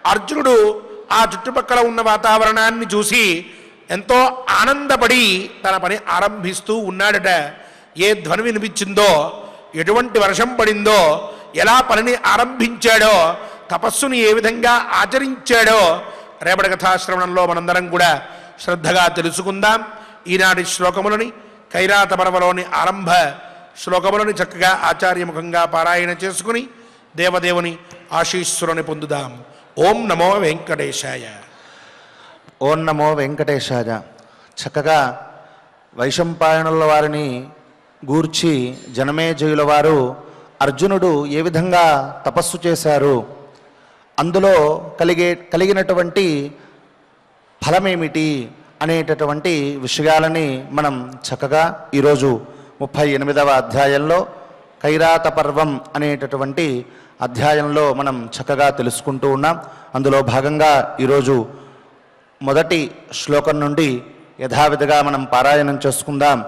అర్జునుడు ఆ చుట్టుపక్కల ఉన్న వాతావరణాన్ని చూసి ఎంతో ఆనందపడి తన పని ఆరంభిస్తూ ఉన్నాడట. ఏ ధ్వని వినిపించిందో, ఎటువంటి వర్షం పడిందో, ఎలా పనిని ఆరంభించాడో, తపస్సుని ఏ విధంగా ఆచరించాడో రేపటి కథాశ్రవణంలో మనందరం కూడా శ్రద్ధగా తెలుసుకుందాం. ఈనాటి శ్లోకములని కైరాత పర్వలోని ఆరంభ శ్లోకములని చక్కగా ఆచార్యముఖంగా పారాయణ చేసుకుని దేవదేవుని ఆశీస్సులని పొందుదాం. ఓం నమో వెంకటేశాయ. ఓం నమో వెంకటేశాయ. చక్కగా వైశంపాయనుల వారిని గూర్చి జనమేజయుల వారు అర్జునుడు ఏ విధంగా తపస్సు చేశారు, అందులో కలిగినటువంటి ఫలమేమిటి అనేటటువంటి విషయాలని మనం చక్కగా ఈరోజు 38వ అధ్యాయంలో కైరాత పర్వం అనేటటువంటి అధ్యాయంలో మనం చక్కగా తెలుసుకుంటూ ఉన్నాం. అందులో భాగంగా ఈరోజు మొదటి శ్లోకం నుండి యథావిధిగా మనం పారాయణం చేసుకుందాం.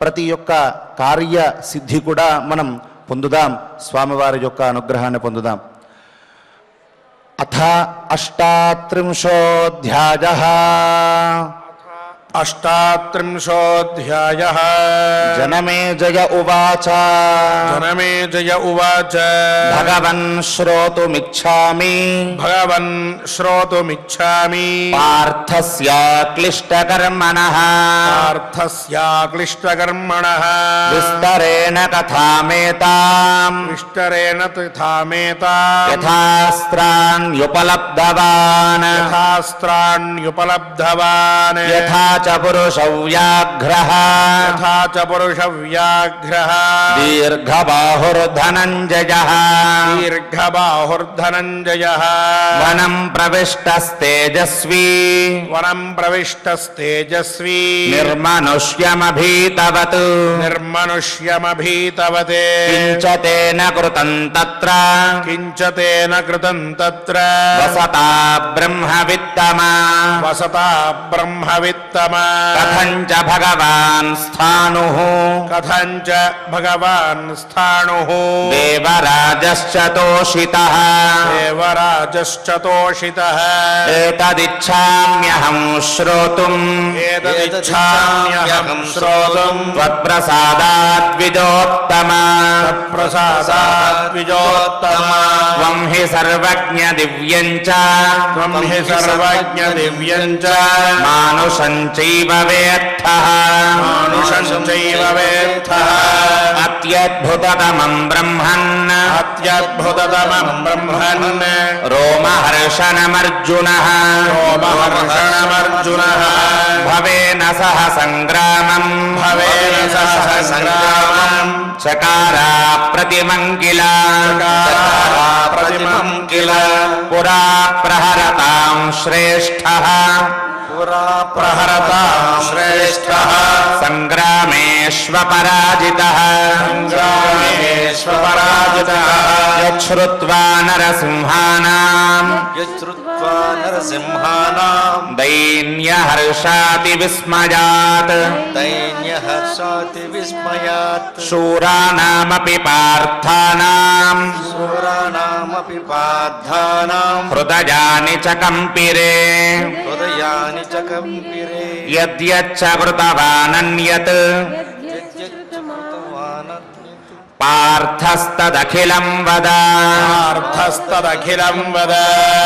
ప్రతి ఒక్క కార్య సిద్ధి కూడా మనం పొందుదాం, స్వామివారి యొక్క అనుగ్రహాన్ని పొందుదాం. అథ 38ోऽధ్యాయః. 38ోऽధ్యాయః. జనమేజయ ఉవాచ. జనమేజయ ఉవాచ. భగవన్ శ్రోతుమిచ్ఛామి. భగవన్ శ్రోతుమిచ్ఛామి. పార్థస్య క్లిష్టకర్మణః. పార్థస్య క్లిష్టకర్మణః. విస్తరేణ కథామేతాం. విస్తరేణ తథామేతాం. యథాస్త్రాణ్యుపలబ్ధవాన్. యథాస్త్రాణ్యుపలబ్ధవాన్. యథా చ పురుషవ్యాఘ్రః. యథా చ పురుషవ్యాఘ్రః. దీర్ఘబాహుర్ధనంజయః. దీర్ఘబాహుర్ధనంజయః. వనం ప్రవిష్టస్తేజస్వీ. వనం ప్రవిష్టస్తేజస్వీ. నిర్మనుష్యమభీతవత్. నిర్మనుష్యమభీతవతే. కించ తేన కృతం తత్ర. కించ తేన కృతం తత్ర. వసతా బ్రహ్మవిత్తమా. వసతా బ్రహ్మవిత్తమ. కథంచ భగవాన్ స్థాణుః. కథంచ భగవాన్ స్థాణుః. దేవరాజశ్చ తోషితః. దేవరాజశ్చ తోషితః. ఏతదిచ్ఛామ్యహం శ్రోతుం. ఏతదిచ్ఛామ్యహం శ్రోతుం. త్వత్ప్రసాదాద్విజోత్తమ. తత్ప్రసాదాద్విజోత్తమ. త్వం హి సర్వజ్ఞ దివ్యం చ. త్వం హి సర్వజ్ఞ దివ్యం చ. మానుషం చైవ వేత్తః. మానుషం చైవ వేత్తః. అత్యద్భుతతమం బ్రహ్మన్. అత్యద్భుతతమం బ్రహ్మన్. రోమహర్షణమర్జునః. రోమహర్షణమర్జునః. భవేన సహ సంగ్రామం. భవేన సహ సంగ్రామం. చకారా ప్రతిమం కిల. చకారా ప్రతిమం కిల. పురా ప్రహరతాం శ్రేష్ఠః. పురా ప్రహరతాం శ్రేష్ఠః. సంగ్రామేష్వపరాజితః. సంగ్రామేష్వపరాజితః. యచ్ఛ్రుత్వా నరసింహానాం. యచ్ఛ్రుత్వా నరసింహానాం. దైన్యహర్షాతి విస్మయాత్. దైన్యహర్షాతి విస్మయాత్. శూరానామపి పార్థానాం. శూరానామపి పార్థానాం. హృదయాని చ కంపిరే. హృదయాని చ కంపిరే. యద్యచ్చ కృతవానన్యత్. యద్యచ్చ పార్థస్తదఖిలం వద పార్థస్తదఖిలం వద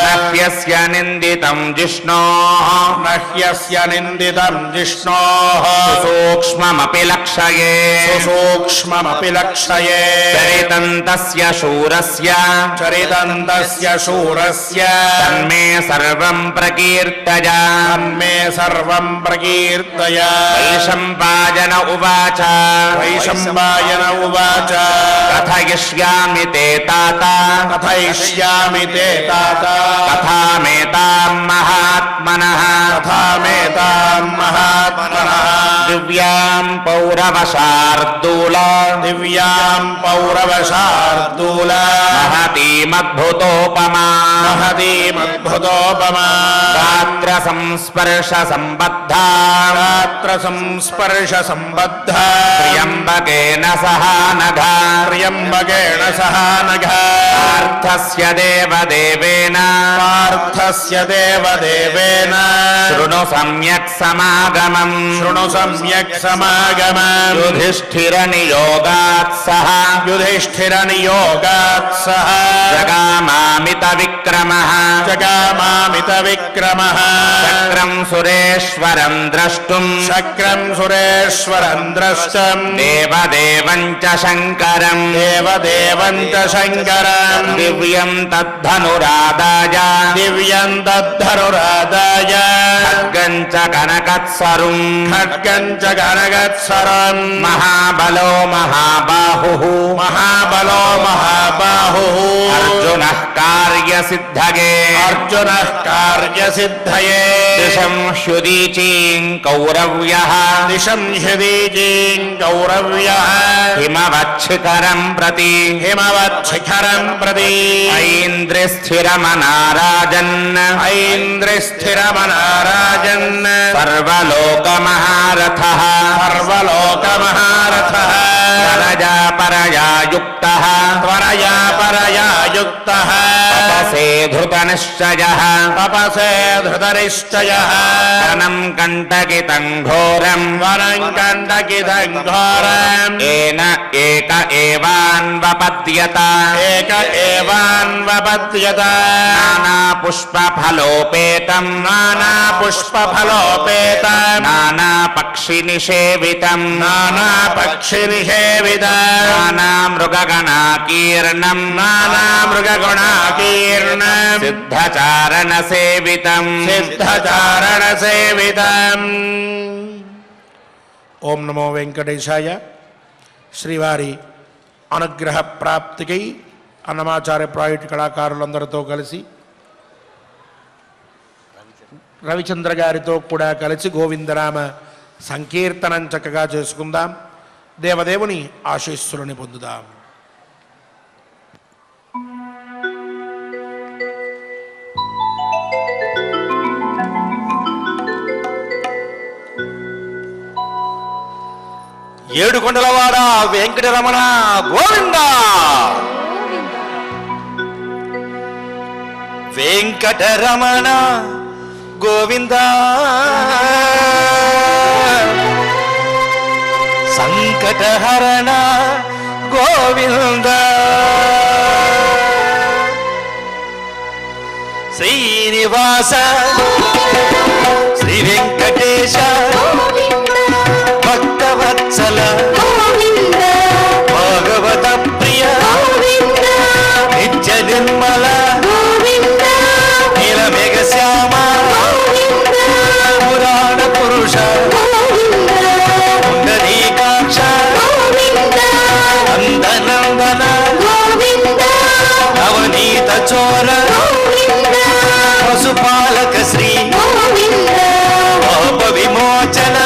నహ్యస్య నిందితం జిష్ణోః నహ్యస్య నిందితం జిష్ణోః సూక్ష్మమపి లక్షయే సుసూక్ష్మమపి లక్షయే చరితం తస్య శూరస్య చరితం తస్య శూరస్య తన్మే సర్వం ప్రకీర్తయ తన్మే సర్వం ప్రకీర్తయ వైశంపాయన ఉవాచ వైశంపాయన ఉవాచ కథయిష్యామి తే తాత కథయిష్యామి తే తాత కథామేతాం మహాత్మనః కథామేతాం మహాత్మనః దివ్యాం పౌరవశార్దూల దివ్యాం పౌరవశార్దూల మహతీమద్భుతోపమా మహతీమద్భుతోపమా గాత్ర సంస్పర్శ సంబద్ధ గాత్ర సంస్పర్శ సంబద్ధ త్ర్యంబకేన సహ నఘ త్ర్యంబకేణ సహ నఘ పార్థస్య దేవదేవేన పార్థస్య దేవదేవేన శృణు సమ్యక్ సమాగమం శృణు సమ్యక్ సమాగమం యుధిష్ఠిర నియోగాత్ సహ యుధిష్ఠిర నియోగాత్ సహ జగామామిత విక్రమః జగామామిత విక్రమః చక్రం సురేశ్వరం ద్రష్టుం శక్రం సురేశ్వరం ద్రష్టం దేవదేవం చ శంకరం దేవదేవం చ శంకరం దివ్యం తద్ధనురాదాయ దివ్యం దద్ధనురాదాయ ఖడ్గం చ కనకత్సరుం ఖడ్గం చ కనగత్సరం మహాబలో మహాబాహుః మహాబలో మహాబాహుః అర్జునః కార్యసిద్ధగే అర్జునః కార్యసిద్ధయే దిశం హ్యుదీచీం కౌరవ్యః దిశం హ్యుదీచీం కౌరవ్యః హిమవచ్ఛిఖరం ప్రతి హిమవచ్ఛిఖరం ప్రతి ఐంద్రిస్థిరమనారాజన్ ఐంద్రిస్థిరమనారాజన్ సర్వలోకమహారథః సర్వలోకమహారథః పరజా పరయా యుక్తః త్వరయా పరయా యుక్తః తపసే ధృతనిశ్చయః తపసే ధృతనిశ్చయః వనం కంటకితం ఘోరం వనం కంటకితం ఘోరం ఏన ఏక ఏవాన్వపద్యత ఏక ఏవాన్వపద్యత నానా పుష్పఫలోపేతం నానా పుష్పఫలోపేతం నానా పక్షి నిషేవితం నానా పక్షి నిషేవితం నానా మృగగణాకీర్ణం నానా మృగగుణాకీర్ణం సిద్ధచారణ సేవితం సిద్ధచారణ సేవితం. ఓం నమో వెంకటేశాయ. శ్రీవారి అనుగ్రహ ప్రాప్తికై అన్నమాచార్య ప్రాజెక్టు కళాకారులందరితో కలిసి రవిచంద్ర గారితో కూడా కలిసి గోవిందరామ సంకీర్తనం చక్కగా చేసుకుందాం. దేవదేవుని ఆశీస్సులని పొందుదాం. ఏడుకొండలవాడ వెంకటరమణ గోవింద వెంకటరమణ గోవింద సంకటహరణ గోవింద శ్రీనివాస శ్రీ వెంకటేశ భక్తవత్సల భాగవత ప్రియ నిత్య నిర్మల నీలమేఘ శ్యామ పురాణ పురుష పుండరీకాక్ష నందనందన నవనీత చోర పశుపాలక శ్రీ పాప విమోచన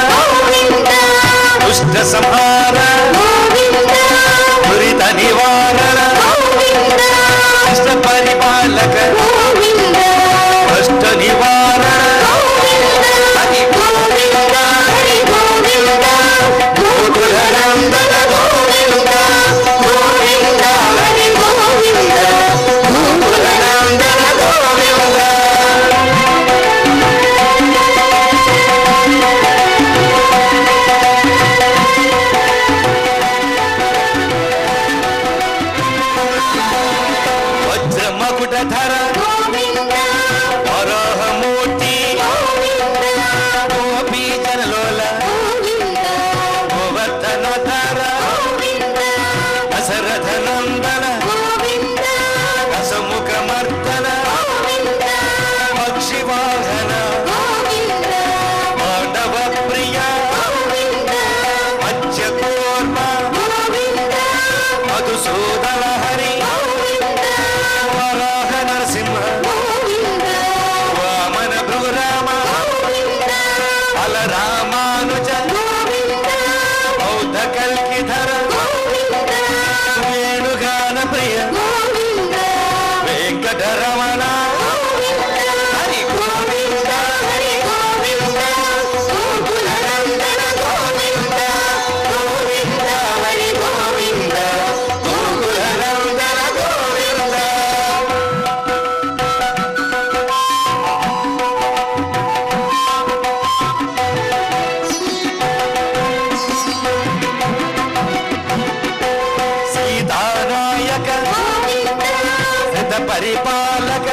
పరిపాలక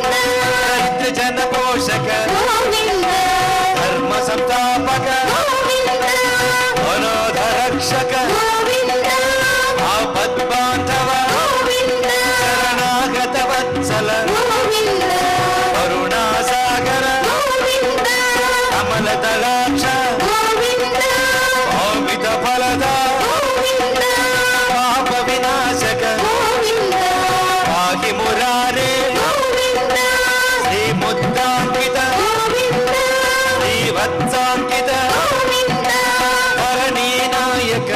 దరిద్ర జన పోషక ధర్మ సంస్థాపక మనోధ రక్షక ఆపద్బాంధవ శరణాగత వత్సల కరుణాసాగర కమల దళాక్ష అమిత ఫలద పాప వినాశక పాహి మురారే శ్రీ ముద్దాంకిత శ్రీ వత్సాంకిత ధరణీ నాయక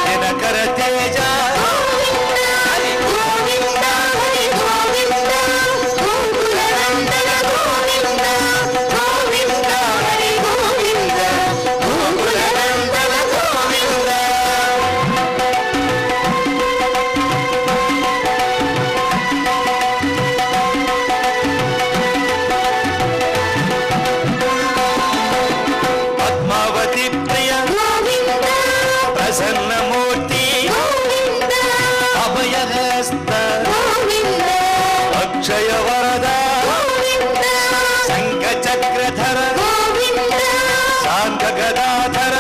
దినకర తేజ హరి గోవింద హరి గోవింద గోకులనందన గోవింద గోవింద హరి గోవింద గోకులనందన గోవింద పద్మావతి ప్రియ ప్రసన్నమూర్తి అభయహస్త అక్షయ వరద శంఖ చక్రధర శాంత గదాధర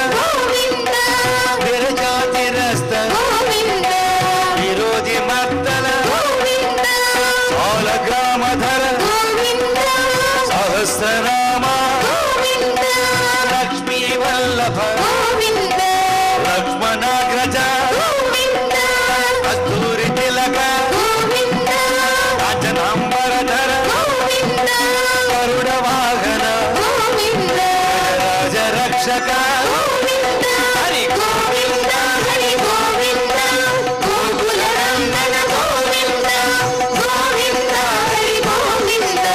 విరజాతిరస్త విరోధి మర్దన సోలగ్రామధర సహస్రనామ లక్ష్మీ వల్లభ లక్ష్మణాగ్రజ కస్తూరి తిలక కాంచనాంబరధర గరుడ వాహన రాజ రక్షక హరి గోవింద హరి గోవింద గోకులనందన గోవింద గోవింద హరి గోవింద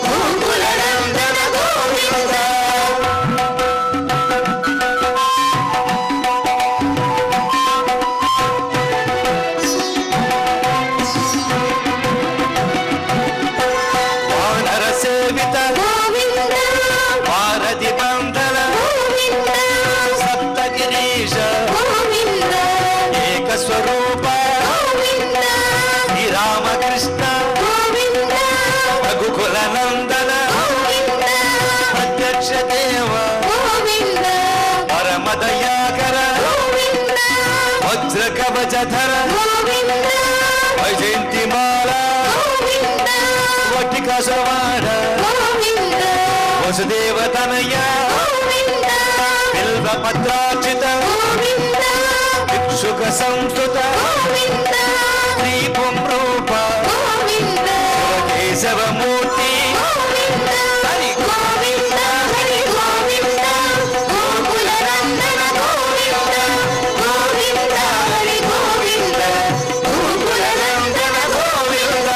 గోకులనందన గోవింద వానర సేవిత వారధి బంధన సప్తగిరీశ ఏక స్వరూప శ్రీరామకృష్ణ రఘుకుల నందన ప్రత్యక్ష దేవ పరమదయాకర వజ్ర కవచధర వైజయంతిమాల వటికాసవాడ వసుదేవ తనయ బిల్వ పత్రార్చిత భిక్షుక సంస్కృత శ్రీ పుంరూప కేశవమూర్తి హరి గోవింద హరి గోవింద గోకులనందన గోవింద గోవింద హరి గోవింద గోకులనందన గోవింద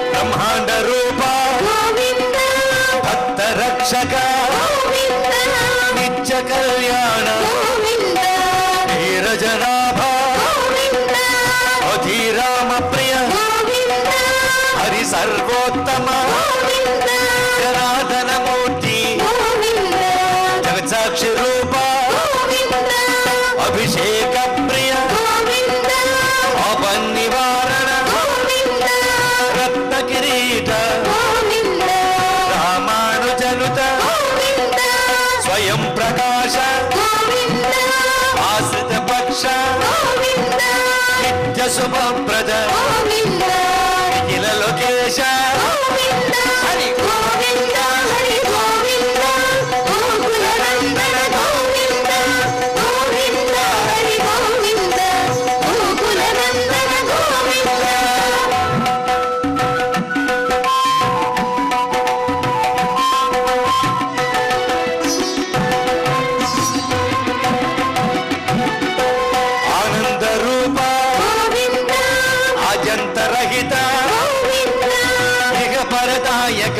బ్రహ్మాండ రూప భక్త రక్షక నిత్య కళ్యాణ ధీరజనాభ అధీరామ ప్రియ హరి సర్వోత్తమ జనార్దన మూర్తి జగత్సాక్షి రూప అభిషేక ప్రియ అపన్నివారణ రత్న కిరీట రామానుజనుత స్వయం ప్రకాశ ఆశ్రిత పక్ష నిత్య శుభప్రద నిఖిల లోకేశ హరి గోవింద హరి గోవింద గోకులనందన గోవింద గోవింద హరి గోవింద గోకులనందన గోవింద ఆనంద రూప ఆజంతరహిత పరదాయక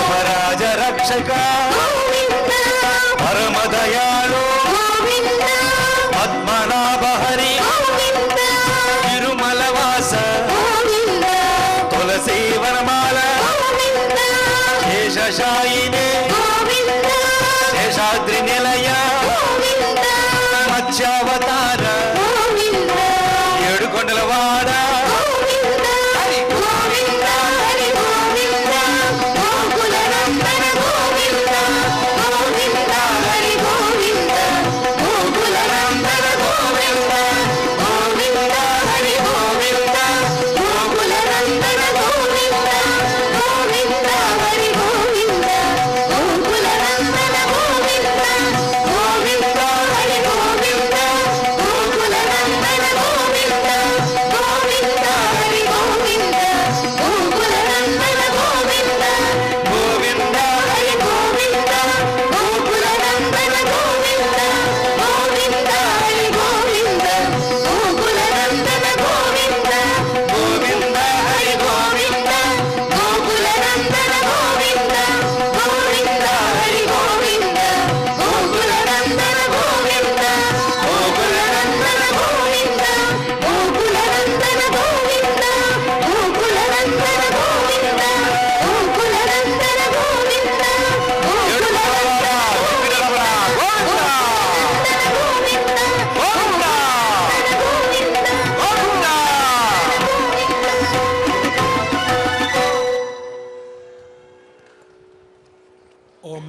పరాజ రక్షక పరమదయాళు పద్మనాభ హరి తిరుమల వాస తులసీ వనమాల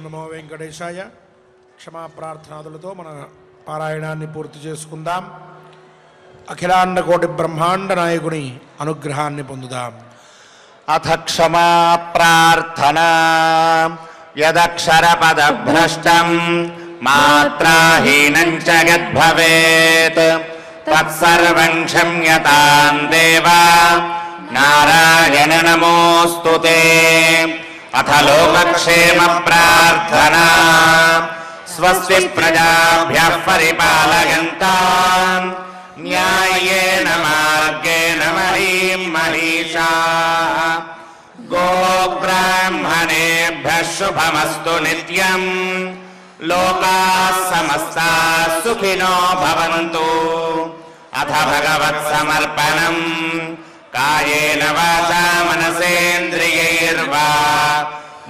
నమో వెంకటేశాయ. క్షమా ప్రార్థనాదులతో మన పారాయణాన్ని పూర్తి చేసుకుందాం. అఖిలాండ కోటి బ్రహ్మాండ నాయకుని అనుగ్రహాన్ని పొందుదాం. అథ క్షమా ప్రార్థనా యదక్షరపదభ్రష్టం మాత్రాహీనం చ యద్భవేత్ తత్సర్వం క్షమ్యతాం దేవా నారాయణ నమోస్తుతే. అథ లోకక్షేమ ప్రార్థనా స్వస్తి ప్రజాభ్యః పరిపాలయంతాం న్యాయేన మార్గేణ మహీం మహిషాః. గోబ్రాహ్మణేభ్యః శుభమస్తు నిత్యం. లోకాః సమస్తాః సుఖినో భవంతు. అథ భగవత్సమర్పణం కాయేన వాచా మనసేంద్రియైర్వా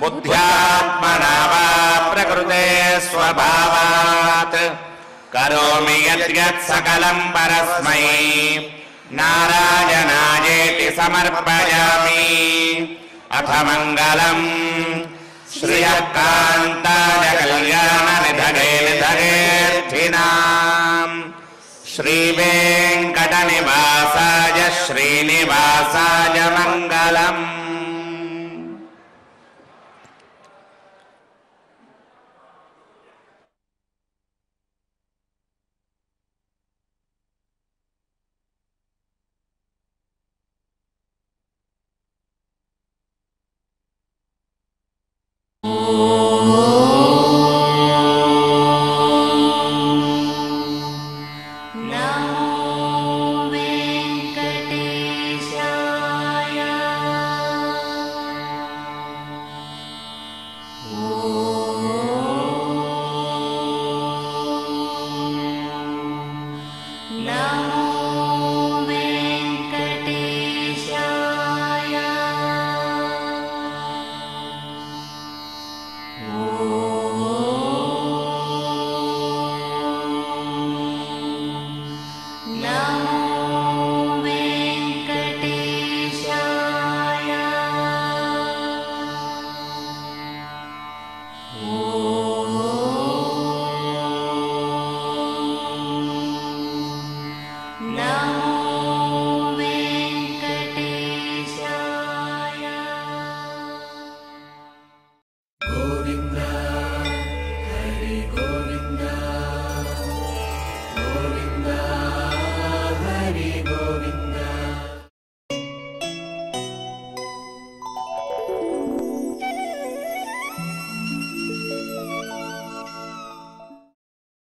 బుద్ధ్యాత్మనా వా ప్రకృతే స్వభావాత్ కరోమి యద్యత్ సకలం పరస్మై నారాయణాయేతి సమర్పయామి. అథ మంగళం శ్రియః కాంతాయ కళ్యాణ నిధగే నిధగేర్థినాం శ్రీవేంకట నివాసాయ శ్రీనివాసాయ మంగళం.